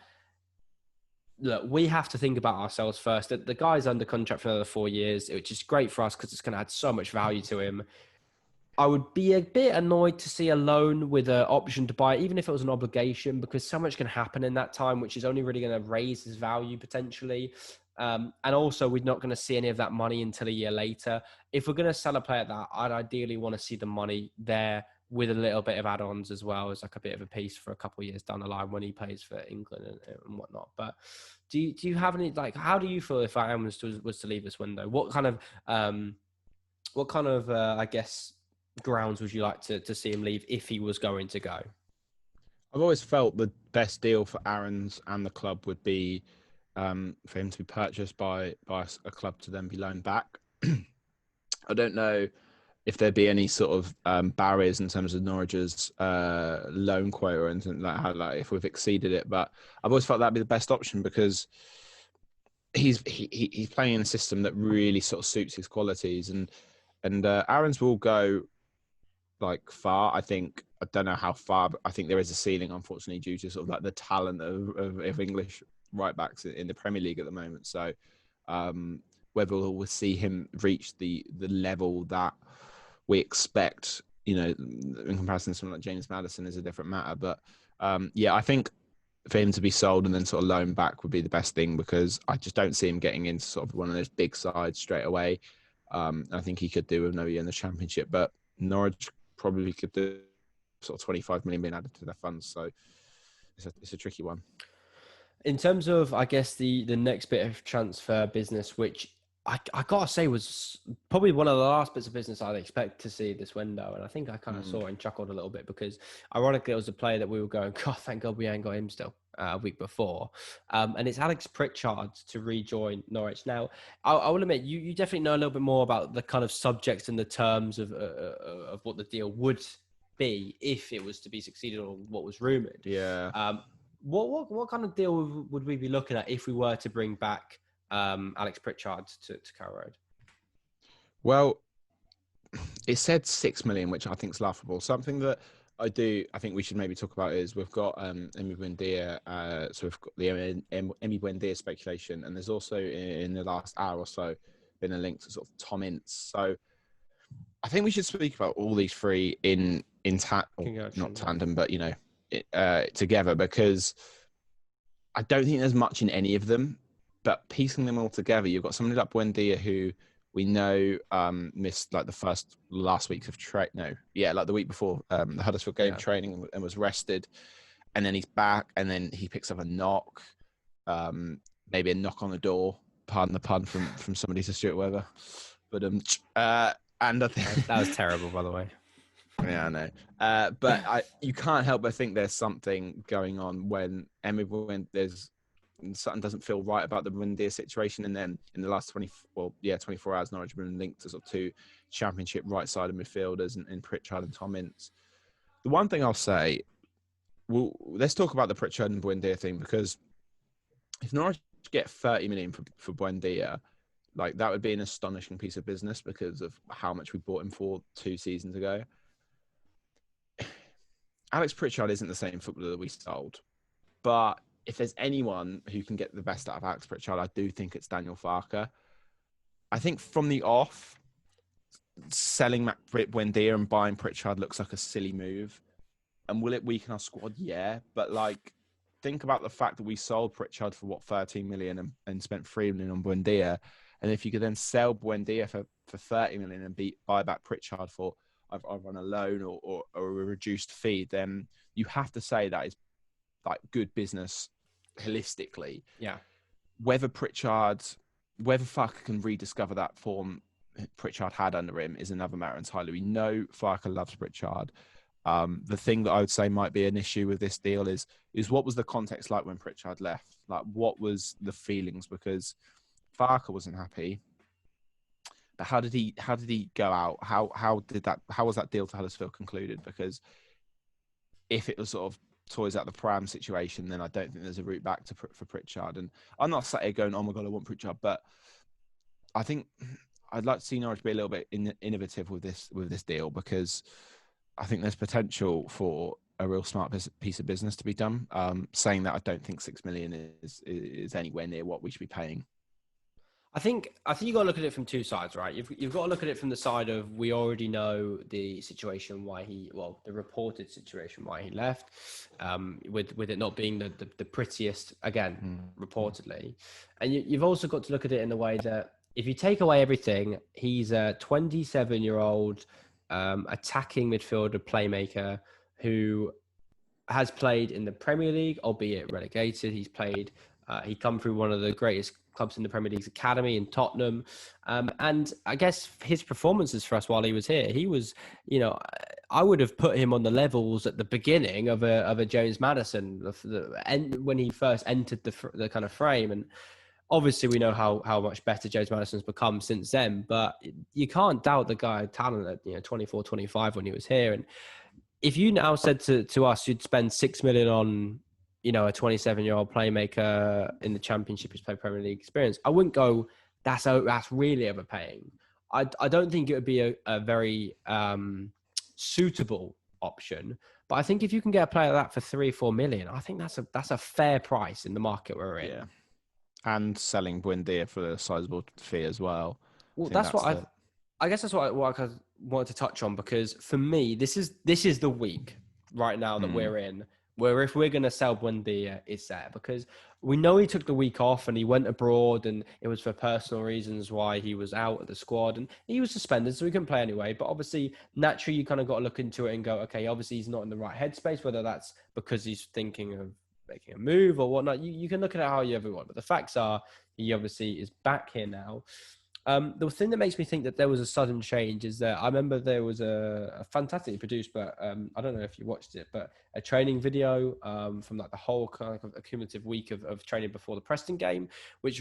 look, we have to think about ourselves first. The guy's under contract for another 4 years, which is great for us because it's going to add so much value to him. I would be a bit annoyed to see a loan with an option to buy, even if it was an obligation, because so much can happen in that time, which is only really going to raise his value potentially. And also, we're not going to see any of that money until a year later. If we're going to sell a player at that, I'd ideally want to see the money there with a little bit of add-ons as well, as like a bit of a piece for a couple of years down the line when he plays for England and whatnot. But do you have any, like, how do you feel if Aarons was to leave this window? What kind of I guess grounds would you like to see him leave if he was going to go? I've always felt the best deal for Aarons and the club would be for him to be purchased by a club to then be loaned back. I don't know if there'd be any sort of barriers in terms of Norwich's loan quota or anything like how, like if we've exceeded it, but I've always felt that'd be the best option because he's playing in a system that really sort of suits his qualities, and Aarons will go like far. I think I don't know how far, but I think there is a ceiling, unfortunately, due to sort of like the talent of English right backs in the Premier League at the moment. So whether we'll see him reach the level that we expect, you know, in comparison to someone like James Maddison is a different matter. But yeah, I think for him to be sold and then sort of loaned back would be the best thing, because I just don't see him getting into sort of one of those big sides straight away. I think he could do with another year in the Championship, but Norwich probably could do sort of 25 million being added to their funds. So it's a tricky one. In terms of, I guess, the next bit of transfer business, which I gotta say was probably one of the last bits of business I'd expect to see this window. And I think I kind of saw it and chuckled a little bit, because ironically it was a player that we were going, God, thank God we ain't got him still a week before. And it's Alex Pritchard to rejoin Norwich. Now, I will admit, you definitely know a little bit more about the kind of subjects and the terms of what the deal would be if it was to be succeeded on what was rumoured. Yeah. What kind of deal would we be looking at if we were to bring back Alex Pritchard to Carrow Road? Well, it said 6 million, which I think is laughable. Something that I think we should maybe talk about is we've got Emi Buendia. So we've got the Emi Buendia speculation, and there's also in the last hour or so been a link to sort of Tom Ince. So I think we should speak about all these three not tandem, but you know, together, because I don't think there's much in any of them. But piecing them all together, you've got somebody like Buendia who we know missed like the last weeks of like the week before the Huddersfield game training, and was rested, and then he's back, and then he picks up a knock, maybe a knock on the door. Pardon the pun from somebody to Stuart Weather, but and I think that was terrible, by the way. Yeah, I know. But you can't help but think there's something going on when something doesn't feel right about the Buendia situation. And then in the last 24 hours, Norwich have been linked to sort of two Championship right-sided midfielders in Pritchard and Tom Ince. The one thing I'll say, let's talk about the Pritchard and Buendia thing, because if Norwich get 30 million for Buendia, like that would be an astonishing piece of business because of how much we bought him for 2 seasons ago. Alex Pritchard isn't the same footballer that we sold, but if there's anyone who can get the best out of Alex Pritchard, I do think it's Daniel Farke. I think from the off, selling Buendia and buying Pritchard looks like a silly move. And will it weaken our squad? Yeah. But like, think about the fact that we sold Pritchard for 13 million and spent 3 million on Buendia. And if you could then sell Buendia for 30 million and buy back Pritchard for either on a loan or a reduced fee, then you have to say that is like good business holistically. Yeah. Whether Farke can rediscover that form Pritchard had under him is another matter entirely. We know Farke loves Pritchard. The thing that I would say might be an issue with this deal is what was the context like when Pritchard left? Like, what was the feelings? Because Farke wasn't happy. But how did he go out? How was that deal to Huddersfield concluded? Because if it was sort of toys out the pram situation, then I don't think there's a route back for Pritchard. And I'm not sat here going, oh my God, I want Pritchard, but I think I'd like to see Norwich be a little bit innovative with this deal, because I think there's potential for a real smart piece of business to be done. Saying that, I don't think 6 million is anywhere near what we should be paying. I think you got to look at it from two sides, right? You've got to look at it from the side of, we already know the situation the reported situation why he left, with it not being the prettiest, again, reportedly. And you've also got to look at it in the way that if you take away everything, he's a 27-year-old attacking midfielder playmaker who has played in the Premier League, albeit relegated. He come through one of the greatest clubs in the Premier League's academy in Tottenham. And I guess his performances for us while he was here, he was, I would have put him on the levels at the beginning of a James Maddison when he first entered the kind of frame. And obviously we know how much better James Maddison's become since then, but you can't doubt the guy had talent at 24, 25 when he was here. And if you now said to us you'd spend 6 million on a 27-year-old playmaker in the Championship who's played Premier League experience, I wouldn't go, that's really overpaying. I don't think it would be a very suitable option. But I think if you can get a player like that for 3-4 million, I think that's a fair price in the market we're in. Yeah, and selling Buendia for a sizable fee as well. Well, I think that's what that's the I guess that's what I kind of wanted to touch on, because for me, this is the week right now that we're in, where if we're going to sell Buendia, it's there, because we know he took the week off and he went abroad, and it was for personal reasons why he was out of the squad, and he was suspended, so he couldn't play anyway. But obviously, naturally, you kind of got to look into it and go, okay, obviously he's not in the right headspace, whether that's because he's thinking of making a move or whatnot. You can look at it how you ever want, but the facts are he obviously is back here now. The thing that makes me think that there was a sudden change is that I remember there was a fantastically produced, but I don't know if you watched it, but a training video from like the whole kind of accumulative week of training before the Preston game, which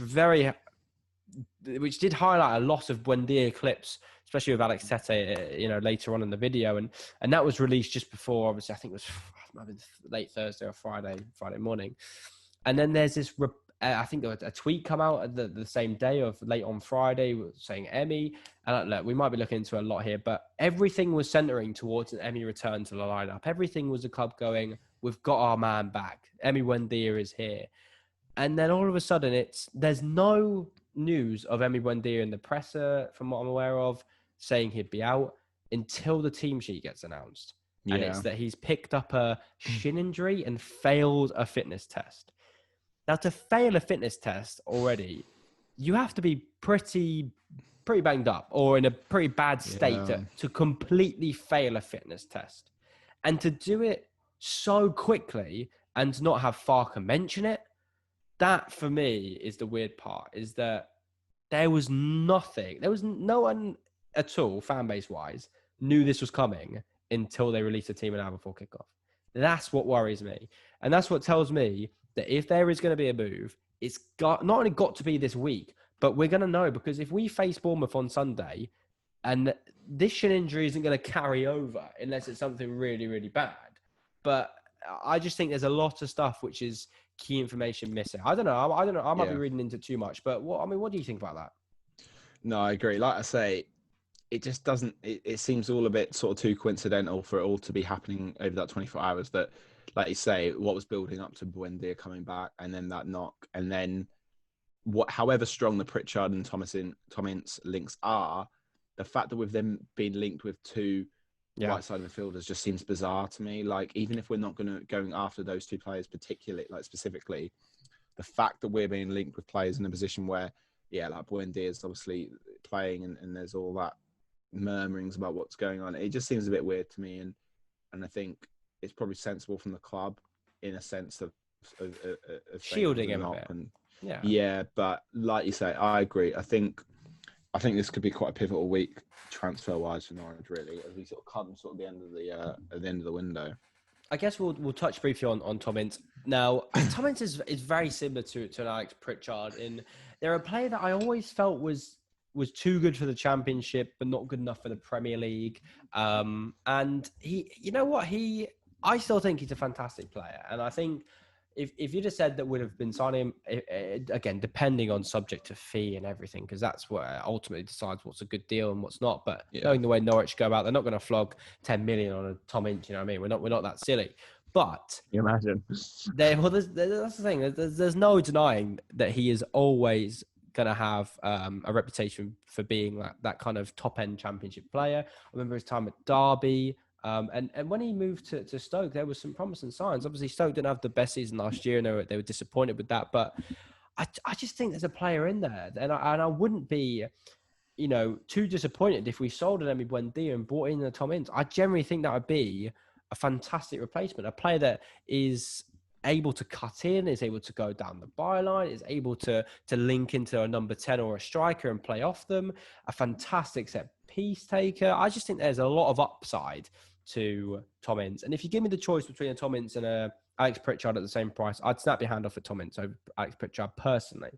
did highlight a lot of Buendia clips, especially with Alex Tete, later on in the video, and that was released just before, obviously, I think it was maybe late Thursday or Friday morning, and then there's this. I think a tweet come out the same day of late on Friday saying Emi. And look, we might be looking into a lot here, but everything was centering towards an Emi return to the lineup. Everything was the club going, we've got our man back. Emi Buendia is here. And then all of a sudden there's no news of Emi Buendia in the presser, from what I'm aware of, saying he'd be out until the team sheet gets announced. Yeah. And it's that he's picked up a shin injury and failed a fitness test. Now, to fail a fitness test already, you have to be pretty banged up or in a pretty bad state to completely fail a fitness test. And to do it so quickly and not have Farke mention it, that for me is the weird part, is that there was no one at all, fan base wise, knew this was coming until they released the team an hour before kickoff. That's what worries me. And that's what tells me that if there is going to be a move, it's not only got to be this week, but we're going to know, because if we face Bournemouth on Sunday and this shin injury isn't going to carry over unless it's something really, really bad. But I just think there's a lot of stuff which is key information missing. I don't know. I might be reading into too much, but what do you think about that? No, I agree. Like I say, it just doesn't, it seems all a bit sort of too coincidental for it all to be happening over that 24 hours that, like you say, what was building up to Buendia coming back, and then that knock, and then however strong the Pritchard and Tom Ince links are, the fact that with them being linked with two right side midfielders just seems bizarre to me. Like, even if we're not going after those two players particularly, like specifically, the fact that we're being linked with players in a position where, like Buendia is obviously playing, and there's all that murmurings about what's going on, it just seems a bit weird to me, and I think it's probably sensible from the club in a sense of shielding him a bit. Yeah, but like you say, I agree. I think this could be quite a pivotal week transfer wise for Norwich, really, as we sort of come sort of the end of the window. I guess we'll touch briefly on Tom Ince. Now, Tom Ince is very similar to an Alex Pritchard, in they're a player that I always felt was too good for the Championship, but not good enough for the Premier League. And he, you know what, I still think he's a fantastic player. And I think if you'd have said that would have been signing him, again, depending on subject to fee and everything, because that's what ultimately decides what's a good deal and what's not. But knowing the way Norwich go about, they're not going to flog 10 million on a Tom Ince, you know what I mean? We're not that silly. But you imagine. That's the thing. There's no denying that he is always going to have a reputation for being that kind of top-end Championship player. I remember his time at Derby. And when he moved to Stoke, there was some promising signs. Obviously, Stoke didn't have the best season last year, and they were disappointed with that. But I just think there's a player in there, and I wouldn't be, too disappointed if we sold an Emi Buendia and brought in a Tom Ince. I generally think that would be a fantastic replacement, a player that is able to cut in, is able to go down the byline, is able to link into a number 10 or a striker and play off them, a fantastic set piece taker. I just think there's a lot of upside to Tom Ince. And if you give me the choice between a Tom Ince and a Alex Pritchard at the same price, I'd snap your hand off at Tom Ince over Alex Pritchard personally.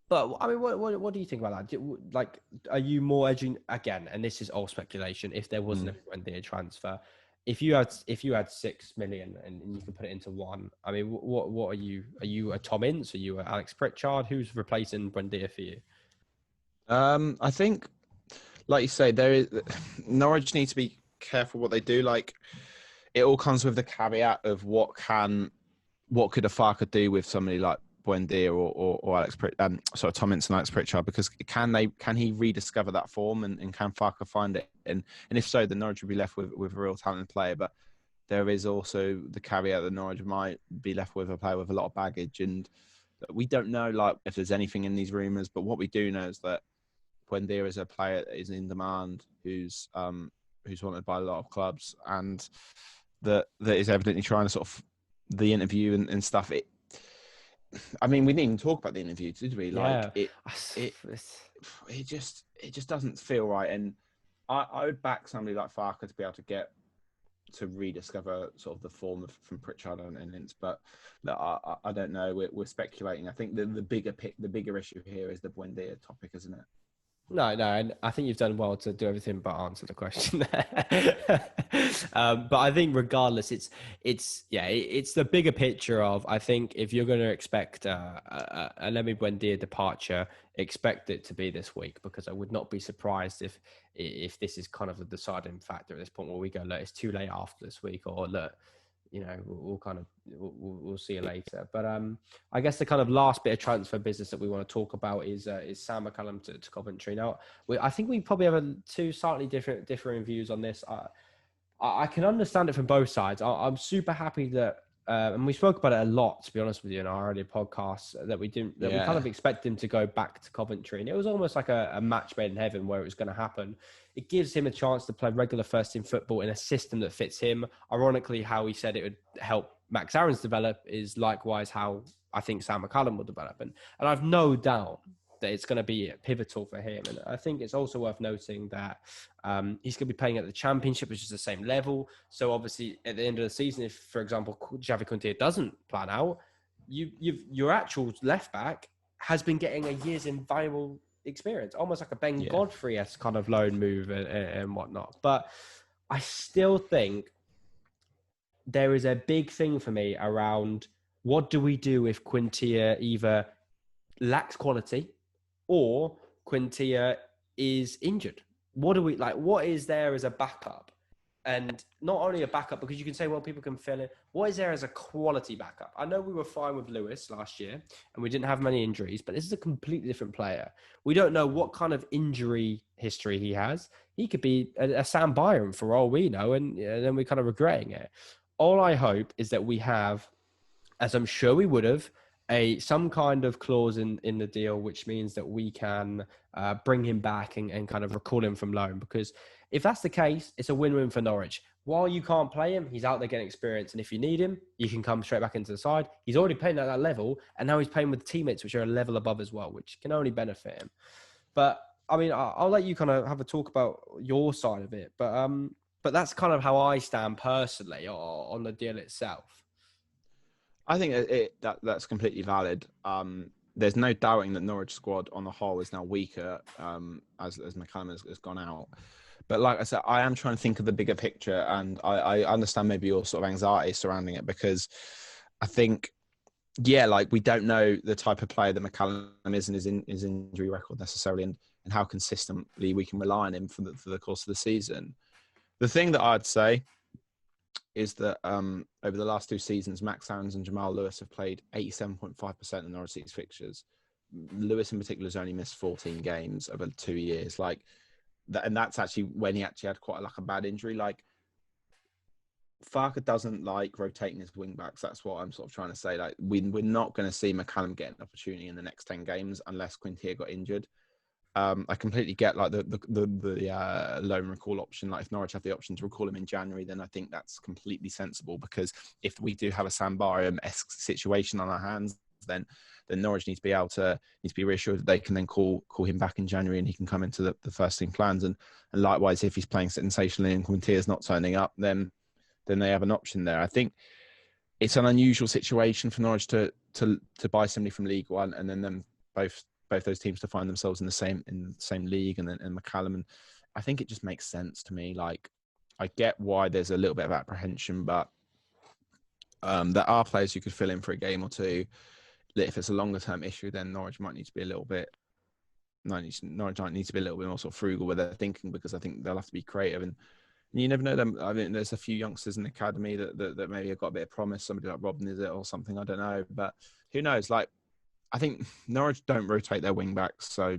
But I mean, what do you think about that? Like, are you more edging again? And this is all speculation. If there wasn't a Buendia transfer, if you had 6 million and you can put it into one, I mean, what are you? Are you a Tom Ince? Are you a Alex Pritchard? Who's replacing Buendia for you? I think, like you say, Norwich need to be careful what they do. Like, it all comes with the caveat of what could a Farker do with somebody like Buendia or Alex, Tomlinson, Alex Pritchard, because can he rediscover that form, and can Farker find it? And if so, then Norwich would be left with a real talented player. But there is also the caveat that Norwich might be left with a player with a lot of baggage, and we don't know like if there's anything in these rumours. But what we do know is that Buendia is a player that is in demand, who's wanted by a lot of clubs, and that is evidently trying to sort of the interview and stuff. I mean, we didn't even talk about the interview, did we? Like it just doesn't feel right. And I would back somebody like Farker to be able to rediscover sort of the form from Pritchard and Ince, but I don't know. We're speculating. I think the bigger issue here is the Buendia topic, isn't it? No, and I think you've done well to do everything but answer the question there. But I think regardless, it's the bigger picture of, I think if you're going to expect a Emi Buendia departure, expect it to be this week, because I would not be surprised if this is kind of the deciding factor at this point where we go, look, it's too late after this week, or look, we'll see you later. But I guess the kind of last bit of transfer business that we want to talk about is Sam McCallum to Coventry. Now, I think we probably have two slightly differing views on this. I can understand it from both sides. I'm super happy that, and we spoke about it a lot, to be honest with you, in our earlier podcasts, that we kind of expect him to go back to Coventry, and it was almost like a match made in heaven where it was going to happen. It gives him a chance to play regular first-team football in a system that fits him. Ironically, how he said it would help Max Aarons develop is likewise how I think Sam McCallum will develop. And I've no doubt that it's going to be pivotal for him. And I think it's also worth noting that he's going to be playing at the Championship, which is the same level. So obviously, at the end of the season, if, for example, Xavi Quintilla doesn't plan out, your actual left-back has been getting a year's invaluable experience, almost like a Ben Godfrey-esque kind of loan move and whatnot. But I still think there is a big thing for me around what do we do if Quintilla either lacks quality or Quintilla is injured? What is there as a backup? And not only a backup, because you can say, well, people can fill in. What is there as a quality backup? I know we were fine with Lewis last year and we didn't have many injuries, but this is a completely different player. We don't know what kind of injury history he has. He could be a Sam Byron for all we know, and then we're kind of regretting it. All I hope is that we have, as I'm sure we would have, some kind of clause in the deal, which means that we can bring him back and kind of recall him from loan. Because if that's the case, it's a win-win for Norwich. While you can't play him, he's out there getting experience. And if you need him, you can come straight back into the side. He's already playing at that level. And now he's playing with teammates, which are a level above as well, which can only benefit him. But, I mean, I'll let you kind of have a talk about your side of it. But that's kind of how I stand personally on the deal itself. I think that's completely valid. There's no doubting that Norwich squad on the whole is now weaker as McCallum has gone out. But like I said, I am trying to think of the bigger picture, and I understand maybe your sort of anxiety surrounding it, because I think, like we don't know the type of player that McCallum is and his injury record necessarily, and how consistently we can rely on him for the course of the season. The thing that I'd say is that over the last 2 seasons, Max Aarons and Jamal Lewis have played 87.5% of Norwich City's fixtures. Lewis in particular has only missed 14 games over 2 years. Like that, and that's actually when he actually had quite a bad injury. Like Farker doesn't like rotating his wing backs. That's what I'm sort of trying to say. Like we're not going to see McCallum get an opportunity in the next 10 games unless Quintilla got injured. I completely get like the loan recall option. Like if Norwich have the option to recall him in January, then I think that's completely sensible, because if we do have a Sam Byram-esque situation on our hands, then Norwich needs to be reassured that they can then call him back in January and he can come into the first team plans. And likewise, if he's playing sensationally and Quintilla's not turning up, then they have an option there. I think it's an unusual situation for Norwich to buy somebody from League One and then them both those teams to find themselves in the same league, and McCallum. And I think it just makes sense to me. Like I get why there's a little bit of apprehension, but there are players who could fill in for a game or two. If it's a longer term issue, then Norwich might need to be a little bit. Norwich might need to be a little bit more sort of frugal with their thinking, because I think they'll have to be creative. And You never know them. I mean, there's a few youngsters in the academy that maybe have got a bit of promise. Somebody like Robin is it or something. I don't know, but who knows? Like, I think Norwich don't rotate their wing backs, so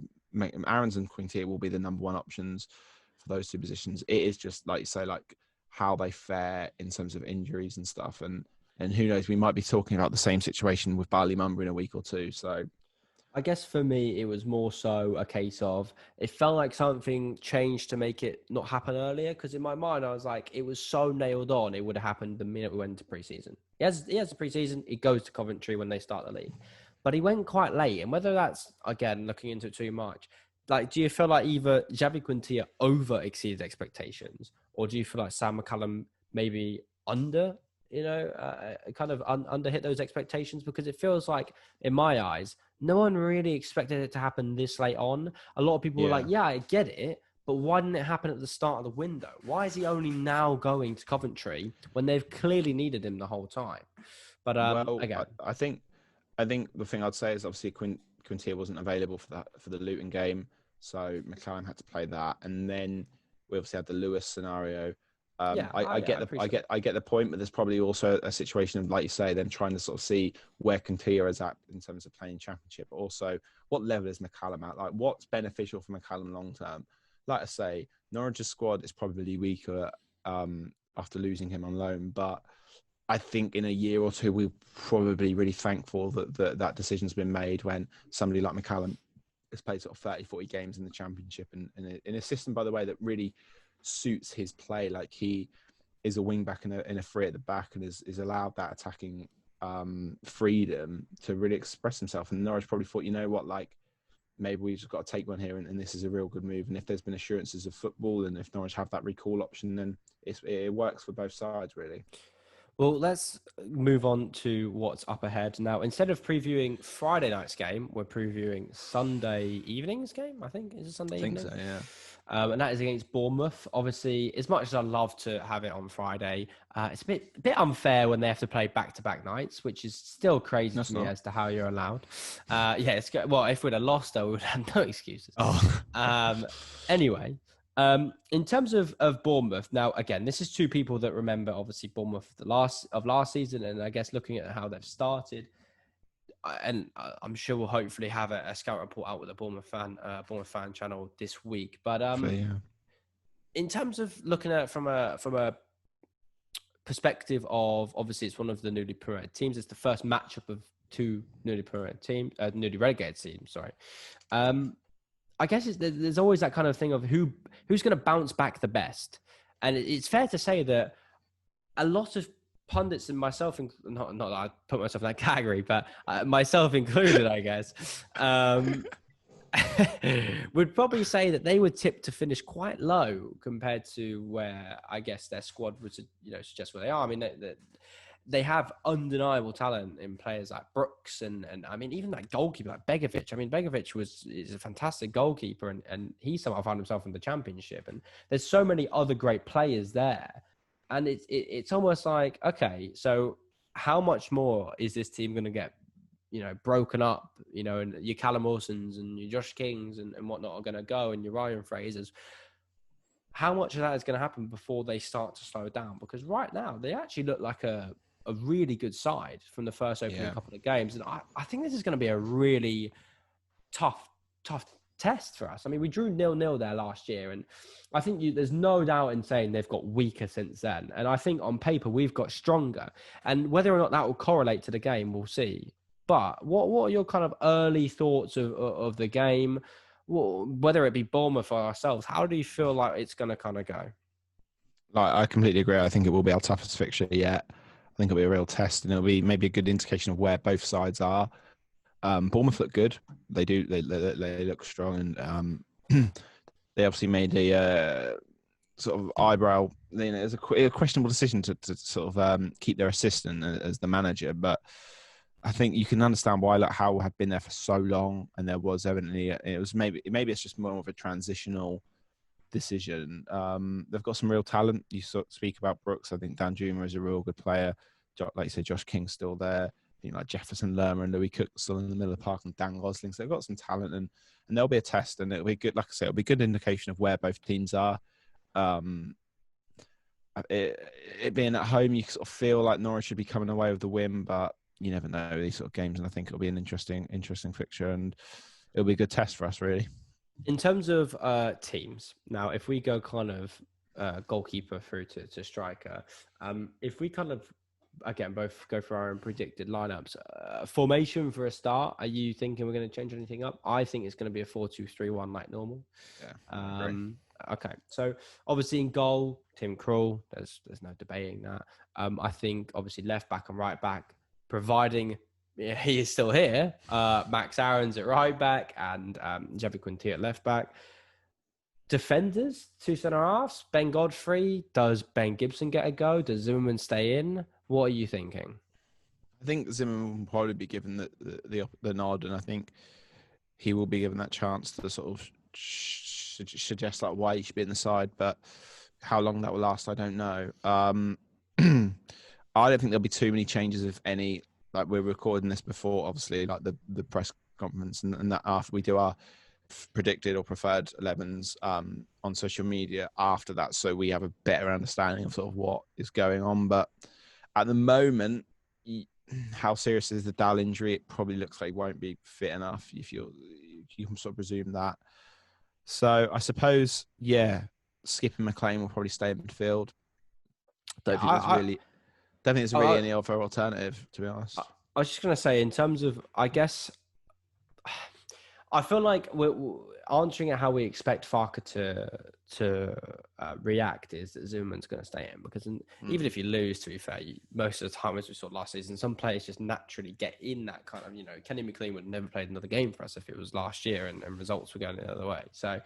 Aarons and Quintier will be the number one options for those two positions. It is just like you say, like how they fare in terms of injuries and stuff, and who knows? We might be talking about the same situation with Barley Mumber in a week or two. So I guess for me, it was more so a case of it felt like something changed to make it not happen earlier. Because in my mind, I was like, it was so nailed on, it would have happened the minute we went into preseason. He has a preseason. He goes to Coventry when they start the league, but he went quite late. And whether that's again looking into it too much, like, do you feel like either Xavi Quintilla over exceeded expectations, or do you feel like Sam McCallum maybe under? Kind of under hit those expectations, because it feels like, in my eyes, no one really expected it to happen this late on. A lot of people were like, yeah, I get it, but why didn't it happen at the start of the window? Why is he only now going to Coventry when they've clearly needed him the whole time? But again, I think the thing I'd say is obviously Quintilla wasn't available for the Luton game, so McLaren had to play that, and then we obviously had the Lewis scenario. I get the point, but there's probably also a situation of, like you say, then trying to sort of see where Quintilla is at in terms of playing Championship, but also what level is McCallum at? Like, what's beneficial for McCallum long term? Like I say, Norwich's squad is probably weaker after losing him on loan, but I think in a year or two we'll probably be really thankful that decision's been made when somebody like McCallum has played sort of 30, 40 games in the Championship and in a system, by the way, that really suits his play. Like, he is a wing back and a free at the back, and is allowed that attacking freedom to really express himself. And Norwich probably thought, you know what, like, maybe we just got to take one here, and this is a real good move. And if there's been assurances of football, and if Norwich have that recall option, then it works for both sides, really. well, let's move on to what's up ahead. Now, instead of previewing Friday night's game, we're previewing Sunday evening's game, I think. Is it Sunday evening? I think so, yeah. And that is against Bournemouth. Obviously, as much as I'd love to have it on Friday, it's a bit unfair when they have to play back-to-back nights, which is still crazy to me as to how you're allowed. If we'd have lost, though, we would have no excuses. Anyway, in terms of Bournemouth, now, again, this is two people that remember, obviously, Bournemouth last season, and I guess looking at how they've started, and I'm sure we'll hopefully have a scout report out with the Bournemouth fan channel this week. But in terms of looking at it from a perspective of, obviously, it's one of the newly promoted teams. It's the first matchup of two newly relegated teams. Sorry. I guess there's always that kind of thing of who's going to bounce back the best, and it's fair to say that a lot of pundits and myself, not that I put myself in that category, but myself included, I guess, would probably say that they would tip to finish quite low compared to where I guess their squad would, suggest where they are. I mean, they have undeniable talent in players like Brooks and I mean, even that goalkeeper like Begovic. I mean, Begovic is a fantastic goalkeeper, and he somehow found himself in the Championship. And there's so many other great players there. And it's almost like, okay, so how much more is this team going to get, broken up, and your Callum Wilsons and your Josh Kings and whatnot are going to go, and your Ryan Frasers. How much of that is going to happen before they start to slow down? Because right now, they actually look like a really good side from the first opening couple of games. And I think this is going to be a really tough test for us. I mean, we drew 0-0 there last year, and I think there's no doubt in saying they've got weaker since then. And I think on paper we've got stronger. And whether or not that will correlate to the game, we'll see. But what are your kind of early thoughts of the game? Whether it be Bournemouth or ourselves, how do you feel like it's going to kind of go? Like, I completely agree. I think it will be our toughest fixture yet. I think it'll be a real test, and it'll be maybe a good indication of where both sides are. Bournemouth look good. They do. They look strong, and they obviously made a sort of eyebrow. It's a questionable decision to sort of keep their assistant as the manager, but I think you can understand why. Like, Howe had been there for so long, and there was evidently maybe it's just more of a transitional decision. They've got some real talent. You speak about Brooks. I think Dan Juma is a real good player. Like you said, Josh King's still there. Like Jefferson Lerma and Louis Cook still in the middle of the park, and Dan Gosling. So they've got some talent, and there'll be a test, and it'll be good. Like I say, it'll be a good indication of where both teams are. it being at home, you sort of feel like Norwich should be coming away with the win, but you never know these sort of games, and I think it'll be an interesting fixture, and it'll be a good test for us, really. In terms of teams, now if we go kind of goalkeeper through to striker, if we kind of again both go for our own predicted lineups, formation for a start, are you thinking we're going to change anything up? I think it's going to be a 4-2-3-1 like normal. Yeah. Okay, so obviously in goal, Tim Krul. There's no debating that. I think obviously left back and right back, providing he is still here. Max Aarons at right back and Javi Quintilla at left back. Defenders, two centre halves. Ben Godfrey. Does Ben Gibson get a go? Does Zimmerman stay in? What are you thinking? I think Zimmerman will probably be given the nod, and I think he will be given that chance to sort of suggest like why he should be in the side. But how long that will last, I don't know. I don't think there'll be too many changes, if any. Like, we're recording this before, obviously, like the press conference, and that after we do our predicted or preferred 11s on social media after that, so we have a better understanding of sort of what is going on. But at the moment, how serious is the Dal injury? It probably looks like he won't be fit enough. You can sort of presume that. So I suppose, yeah, Skip and McLean will probably stay in midfield. Don't think there's really any other alternative, to be honest. I was just going to say, in terms of, I guess, I feel like we're answering it how we expect Farke to react is that Zimmerman's going to stay in, because even if you lose, to be fair, most of the time, as we saw last season, some players just naturally get in that kind of, Kenny McLean would have never played another game for us if it was last year and results were going the other way. So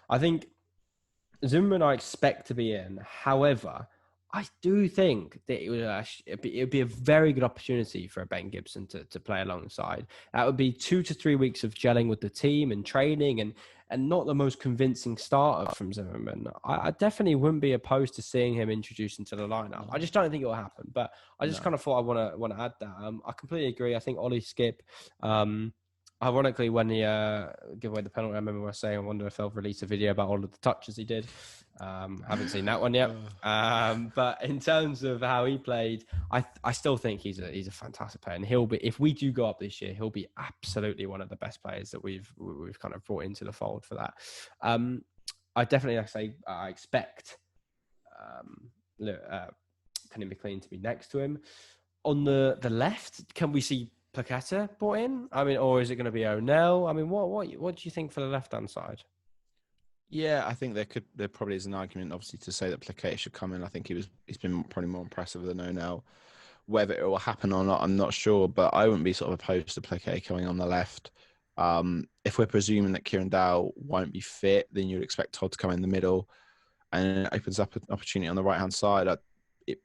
I think Zimmerman I expect to be in. However, I do think that it would be a very good opportunity for Ben Gibson to play alongside. That would be 2 to 3 weeks of gelling with the team and training, and not the most convincing starter from Zimmerman. I definitely wouldn't be opposed to seeing him introduced into the lineup. I just don't think it will happen, but I just kind of thought I want to add that. I completely agree. I think Ollie Skip, ironically, when he gave away the penalty, I remember saying, I wonder if they'll release a video about all of the touches he did. Haven't seen that one yet. But in terms of how he played, I still think he's a fantastic player, and he'll be, if we do go up this year, he'll be absolutely one of the best players that we've kind of brought into the fold for that. I definitely, like I say, I expect Kenny McLean to be next to him. On the left, can we see Paqueta brought in? I mean, or is it going to be O'Neill? I mean, what do you think for the left-hand side? Yeah, I think there probably is an argument, obviously, to say that Paqueta should come in. I think he's been probably more impressive than O'Neill. Whether it will happen or not, I'm not sure, but I wouldn't be sort of opposed to Paqueta coming on the left. If we're presuming that Kieran Dowell won't be fit, then you'd expect Todd to come in the middle, and it opens up an opportunity on the right-hand side,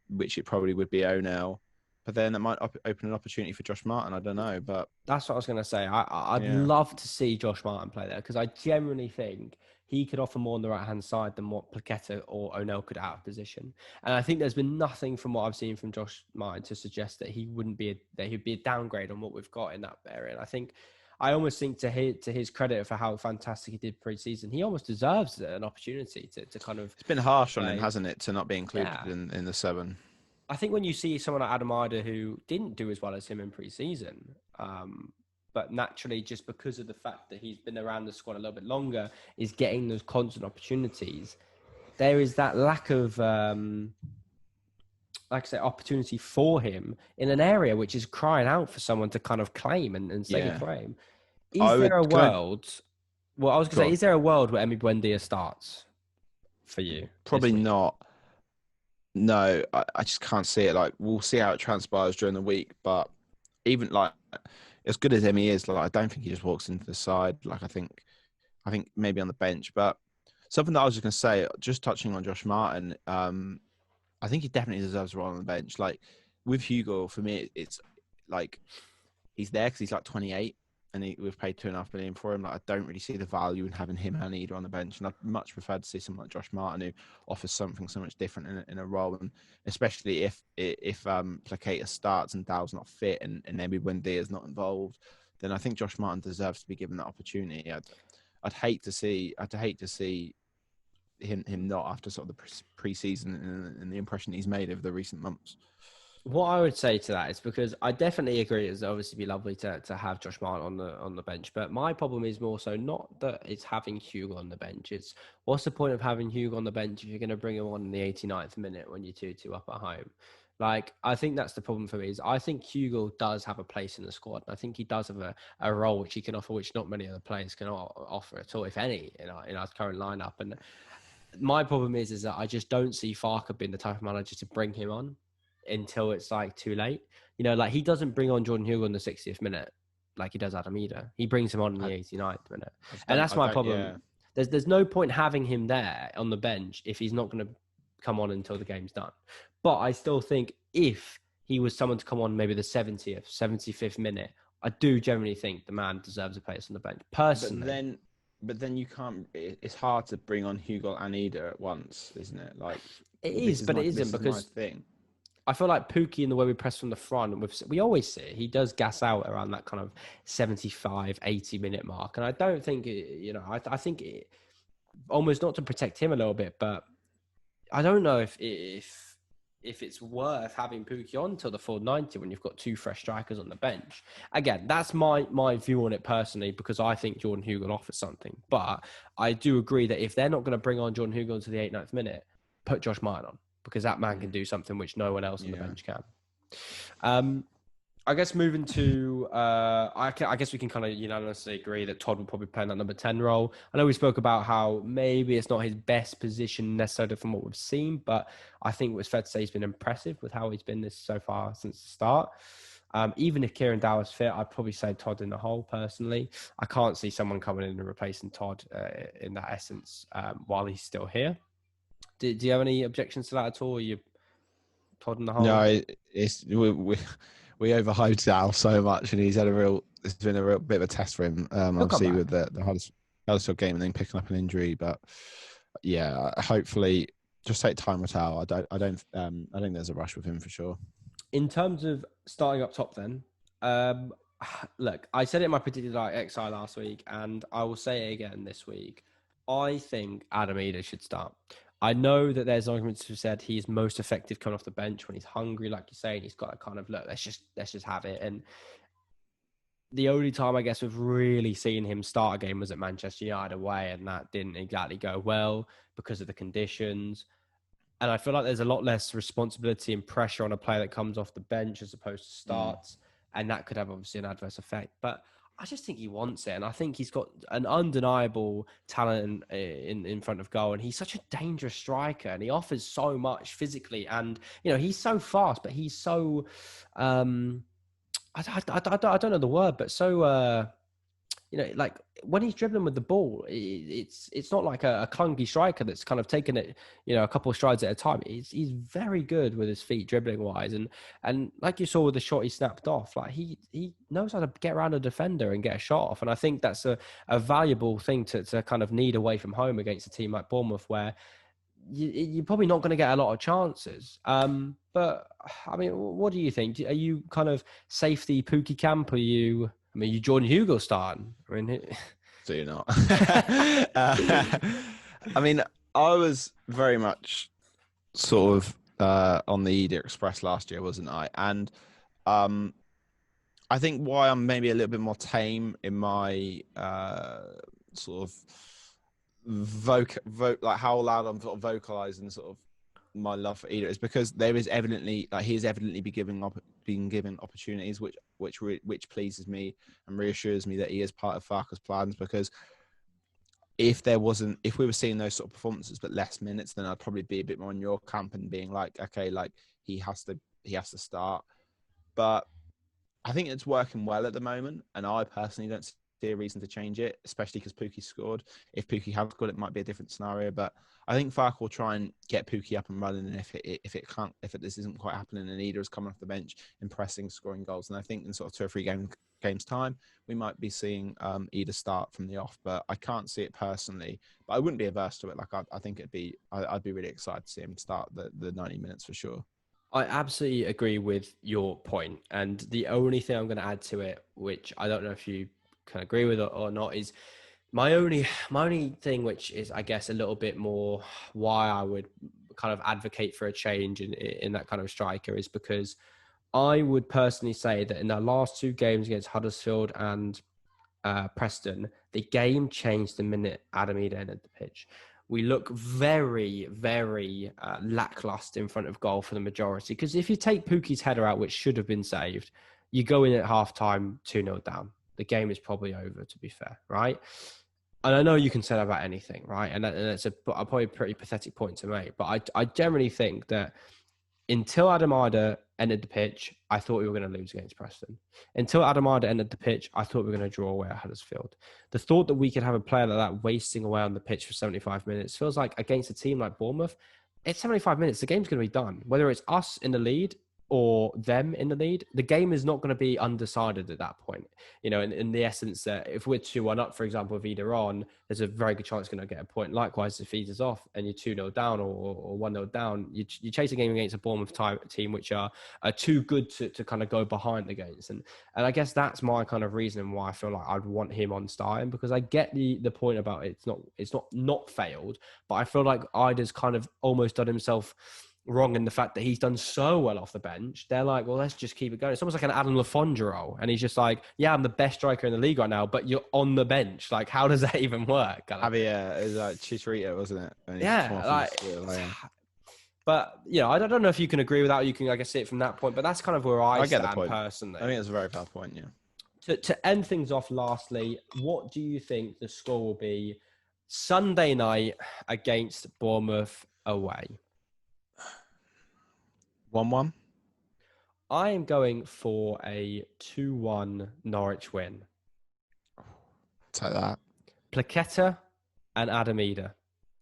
which it probably would be O'Neill. But then it might open an opportunity for Josh Martin. I don't know, but that's what I was going to say. I'd love to see Josh Martin play there, because I genuinely think he could offer more on the right-hand side than what Paqueta or O'Neill could out of position. And I think there's been nothing from what I've seen from Josh Martin to suggest that he'd be a downgrade on what we've got in that area. And I almost think to his credit for how fantastic he did pre-season, he almost deserves an opportunity to kind of... It's been harsh on him, hasn't it, to not be included in the 7. I think when you see someone like Adam Idah who didn't do as well as him in pre-season, but naturally, just because of the fact that he's been around the squad a little bit longer, is getting those constant opportunities, there is that lack of, like I say, opportunity for him in an area which is crying out for someone to kind of claim and stake a claim. Is there a world where Emi Buendia starts for you? Probably not. No, I just can't see it. Like, we'll see how it transpires during the week, but even like as good as Emmy is, like, I don't think he just walks into the side. Like, I think maybe on the bench. But something that I was just going to say, just touching on Josh Martin, I think he definitely deserves a role on the bench. Like, with Hugo, for me, it's like he's there because he's like 28, and we've paid $2.5 million for him. Like, I don't really see the value in having him and Idah on the bench, and I'd much prefer to see someone like Josh Martin who offers something so much different in a role, and especially if Paqueta starts and Dowell's not fit and Emi Buendia is not involved, then I think Josh Martin deserves to be given that opportunity. I'd hate to see him not after sort of the pre-season and the impression he's made over the recent months. What I would say to that is because I definitely agree it's obviously be lovely to have Josh Martin on the bench, but my problem is more so not that it's having Hugo on the bench. It's what's the point of having Hugo on the bench if you're going to bring him on in the 89th minute when you're 2-2 up at home? Like, I think that's the problem for me is I think Hugo does have a place in the squad. I think he does have a role which he can offer, which not many other players can offer at all, if any, in our current lineup. And my problem is that I just don't see Farke being the type of manager to bring him on until it's like too late. You know, like he doesn't bring on Jordan Hugo in the 60th minute like he does Adam Eder. He brings him on in the 89th minute. And that's my problem. Yeah. There's no point having him there on the bench if he's not going to come on until the game's done. But I still think if he was someone to come on maybe the 70th, 75th minute, I do generally think the man deserves a place on the bench. Personally. But then you can't. It's hard to bring on Hugo and Eder at once, isn't it? Like it is, but it isn't because I feel like Pukki in the way we press from the front, we always see it. He does gas out around that kind of 75, 80 minute mark. And I don't think, I think it, almost not to protect him a little bit, but I don't know if it's worth having Pukki on till the full 90 when you've got two fresh strikers on the bench. Again, that's my view on it personally, because I think Jordan Hugo offers something. But I do agree that if they're not going to bring on Jordan Hugo to the 89th minute, put Josh Martin on, because that man can do something which no one else on the bench can. I guess moving to, I guess we can kind of unanimously agree that Todd will probably play in that number 10 role. I know we spoke about how maybe it's not his best position necessarily from what we've seen, but I think it was fair to say he's been impressive with how he's been this so far since the start. Even if Kieran Dowell's fit, I'd probably say Todd in the hole personally. I can't see someone coming in and replacing Todd in that essence while he's still here. Do you have any objections to that at all? Are you Todd in the hole? No, we overhyped Dowell so much, and it's been a real bit of a test for him. Obviously with the Huddersfield game and then picking up an injury, but yeah, hopefully just take time with Dowell. I think there's a rush with him for sure. In terms of starting up top, then, look, I said it in my predicted XI last week, and I will say it again this week. I think Adam Eder should start. I know that there's arguments who said he's most effective coming off the bench when he's hungry, like you say, and he's got a kind of look. Let's just have it. And the only time I guess we've really seen him start a game was at Manchester United away, and that didn't exactly go well because of the conditions. And I feel like there's a lot less responsibility and pressure on a player that comes off the bench as opposed to starts, and that could have obviously an adverse effect. But I just think he wants it, and I think he's got an undeniable talent in front of goal, and he's such a dangerous striker, and he offers so much physically, and he's so fast, but he's so I don't know the word, but so like when he's dribbling with the ball, it's not like a clunky striker that's kind of taking it, a couple of strides at a time. He's very good with his feet dribbling wise, and like you saw with the shot he snapped off, like he knows how to get around a defender and get a shot off, and I think that's a valuable thing to kind of need away from home against a team like Bournemouth, where you're probably not going to get a lot of chances. But I mean, what do you think? Are you kind of safety Pukki camp? Are you? I mean, you Jordan Hugo starting. I mean, so you're not. I mean, I was very much sort of on the Eder Express last year, wasn't I? And I think why I'm maybe a little bit more tame in my sort of like how loud I'm sort of vocalizing sort of my love for Eder is because there is evidently he's evidently being given opportunities which pleases me and reassures me that he is part of Farke's plans, because if we were seeing those sort of performances but less minutes, then I'd probably be a bit more in your camp and being like, okay, like he has to start. But I think it's working well at the moment, and I personally don't see a reason to change it, especially because Pukki scored. If Pukki had scored, it might be a different scenario, but I think Farke will try and get Pukki up and running, and if this isn't quite happening and Eder is coming off the bench, impressing, scoring goals, and I think in sort of 2 or 3 games time, we might be seeing Eder start from the off, but I can't see it personally. But I wouldn't be averse to it. Like I think I'd be really excited to see him start the 90 minutes for sure. I absolutely agree with your point, and the only thing I'm going to add to it, which I don't know if you can agree with it or not, is My only thing, which is, I guess, a little bit more why I would kind of advocate for a change in that kind of striker, is because I would personally say that in the last two games against Huddersfield and Preston, the game changed the minute Adam Eder entered the pitch. We look very, very lackluster in front of goal for the majority. Because if you take Pookie's header out, which should have been saved, you go in at half-time 2-0 down. The game is probably over, to be fair, right? And I know you can say that about anything, right? And that's probably a pretty pathetic point to make. But I generally think that until Adam Eder entered the pitch, I thought we were going to lose against Preston. Until Adam Eder entered the pitch, I thought we were going to draw away at Huddersfield. The thought that we could have a player like that wasting away on the pitch for 75 minutes feels like, against a team like Bournemouth, it's 75 minutes. The game's going to be done. Whether it's us in the lead or them in the lead, the game is not going to be undecided at that point. You know, in the essence that if we're 2-1 up, for example, with Eder on, there's a very good chance going to get a point. Likewise, if Eder's off and you're 2-0 down or 1-0 down, you chase a game against a Bournemouth team which are too good to kind of go behind against. And I guess that's my kind of reason why I feel like I'd want him on starting, because I get the point about it's not failed, but I feel like Eder's kind of almost done himself wrong in the fact that he's done so well off the bench. They're like, well, let's just keep it going. It's almost like an Adam Lafondra role. And he's just like, yeah, I'm the best striker in the league right now, but you're on the bench. Like, how does that even work? Javier, it was like Chicharito, wasn't it? Yeah. But, you know, I don't know if you can agree with that, or you can, I guess, see it from that point, but that's kind of where I stand personally. I think it's a very fair point, yeah. To end things off, lastly, what do you think the score will be Sunday night against Bournemouth away? 1-1. I am going for a 2-1 Norwich win. Take that. Plaqueta and Adam Eder.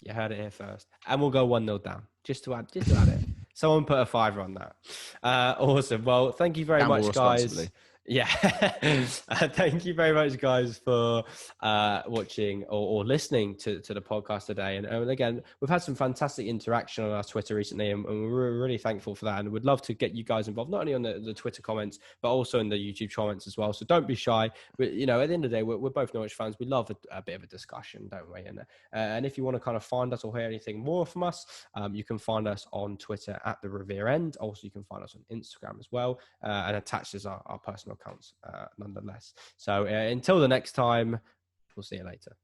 You heard it here first. And we'll go 1-0 down. Just to add it. Someone put a fiver on that. Awesome. Well, thank you very much, guys. Yeah. Thank you very much, guys, for watching or listening to the podcast today. And again, we've had some fantastic interaction on our Twitter recently, and we're really thankful for that. And we'd love to get you guys involved, not only on the Twitter comments, but also in the YouTube comments as well. So don't be shy. But, you know, at the end of the day, we're both Norwich fans. We love a bit of a discussion, don't we? And if you want to kind of find us or hear anything more from us, you can find us on Twitter at The Revere End. Also, you can find us on Instagram as well. And attached is our personal accounts nonetheless. So until the next time, we'll see you later.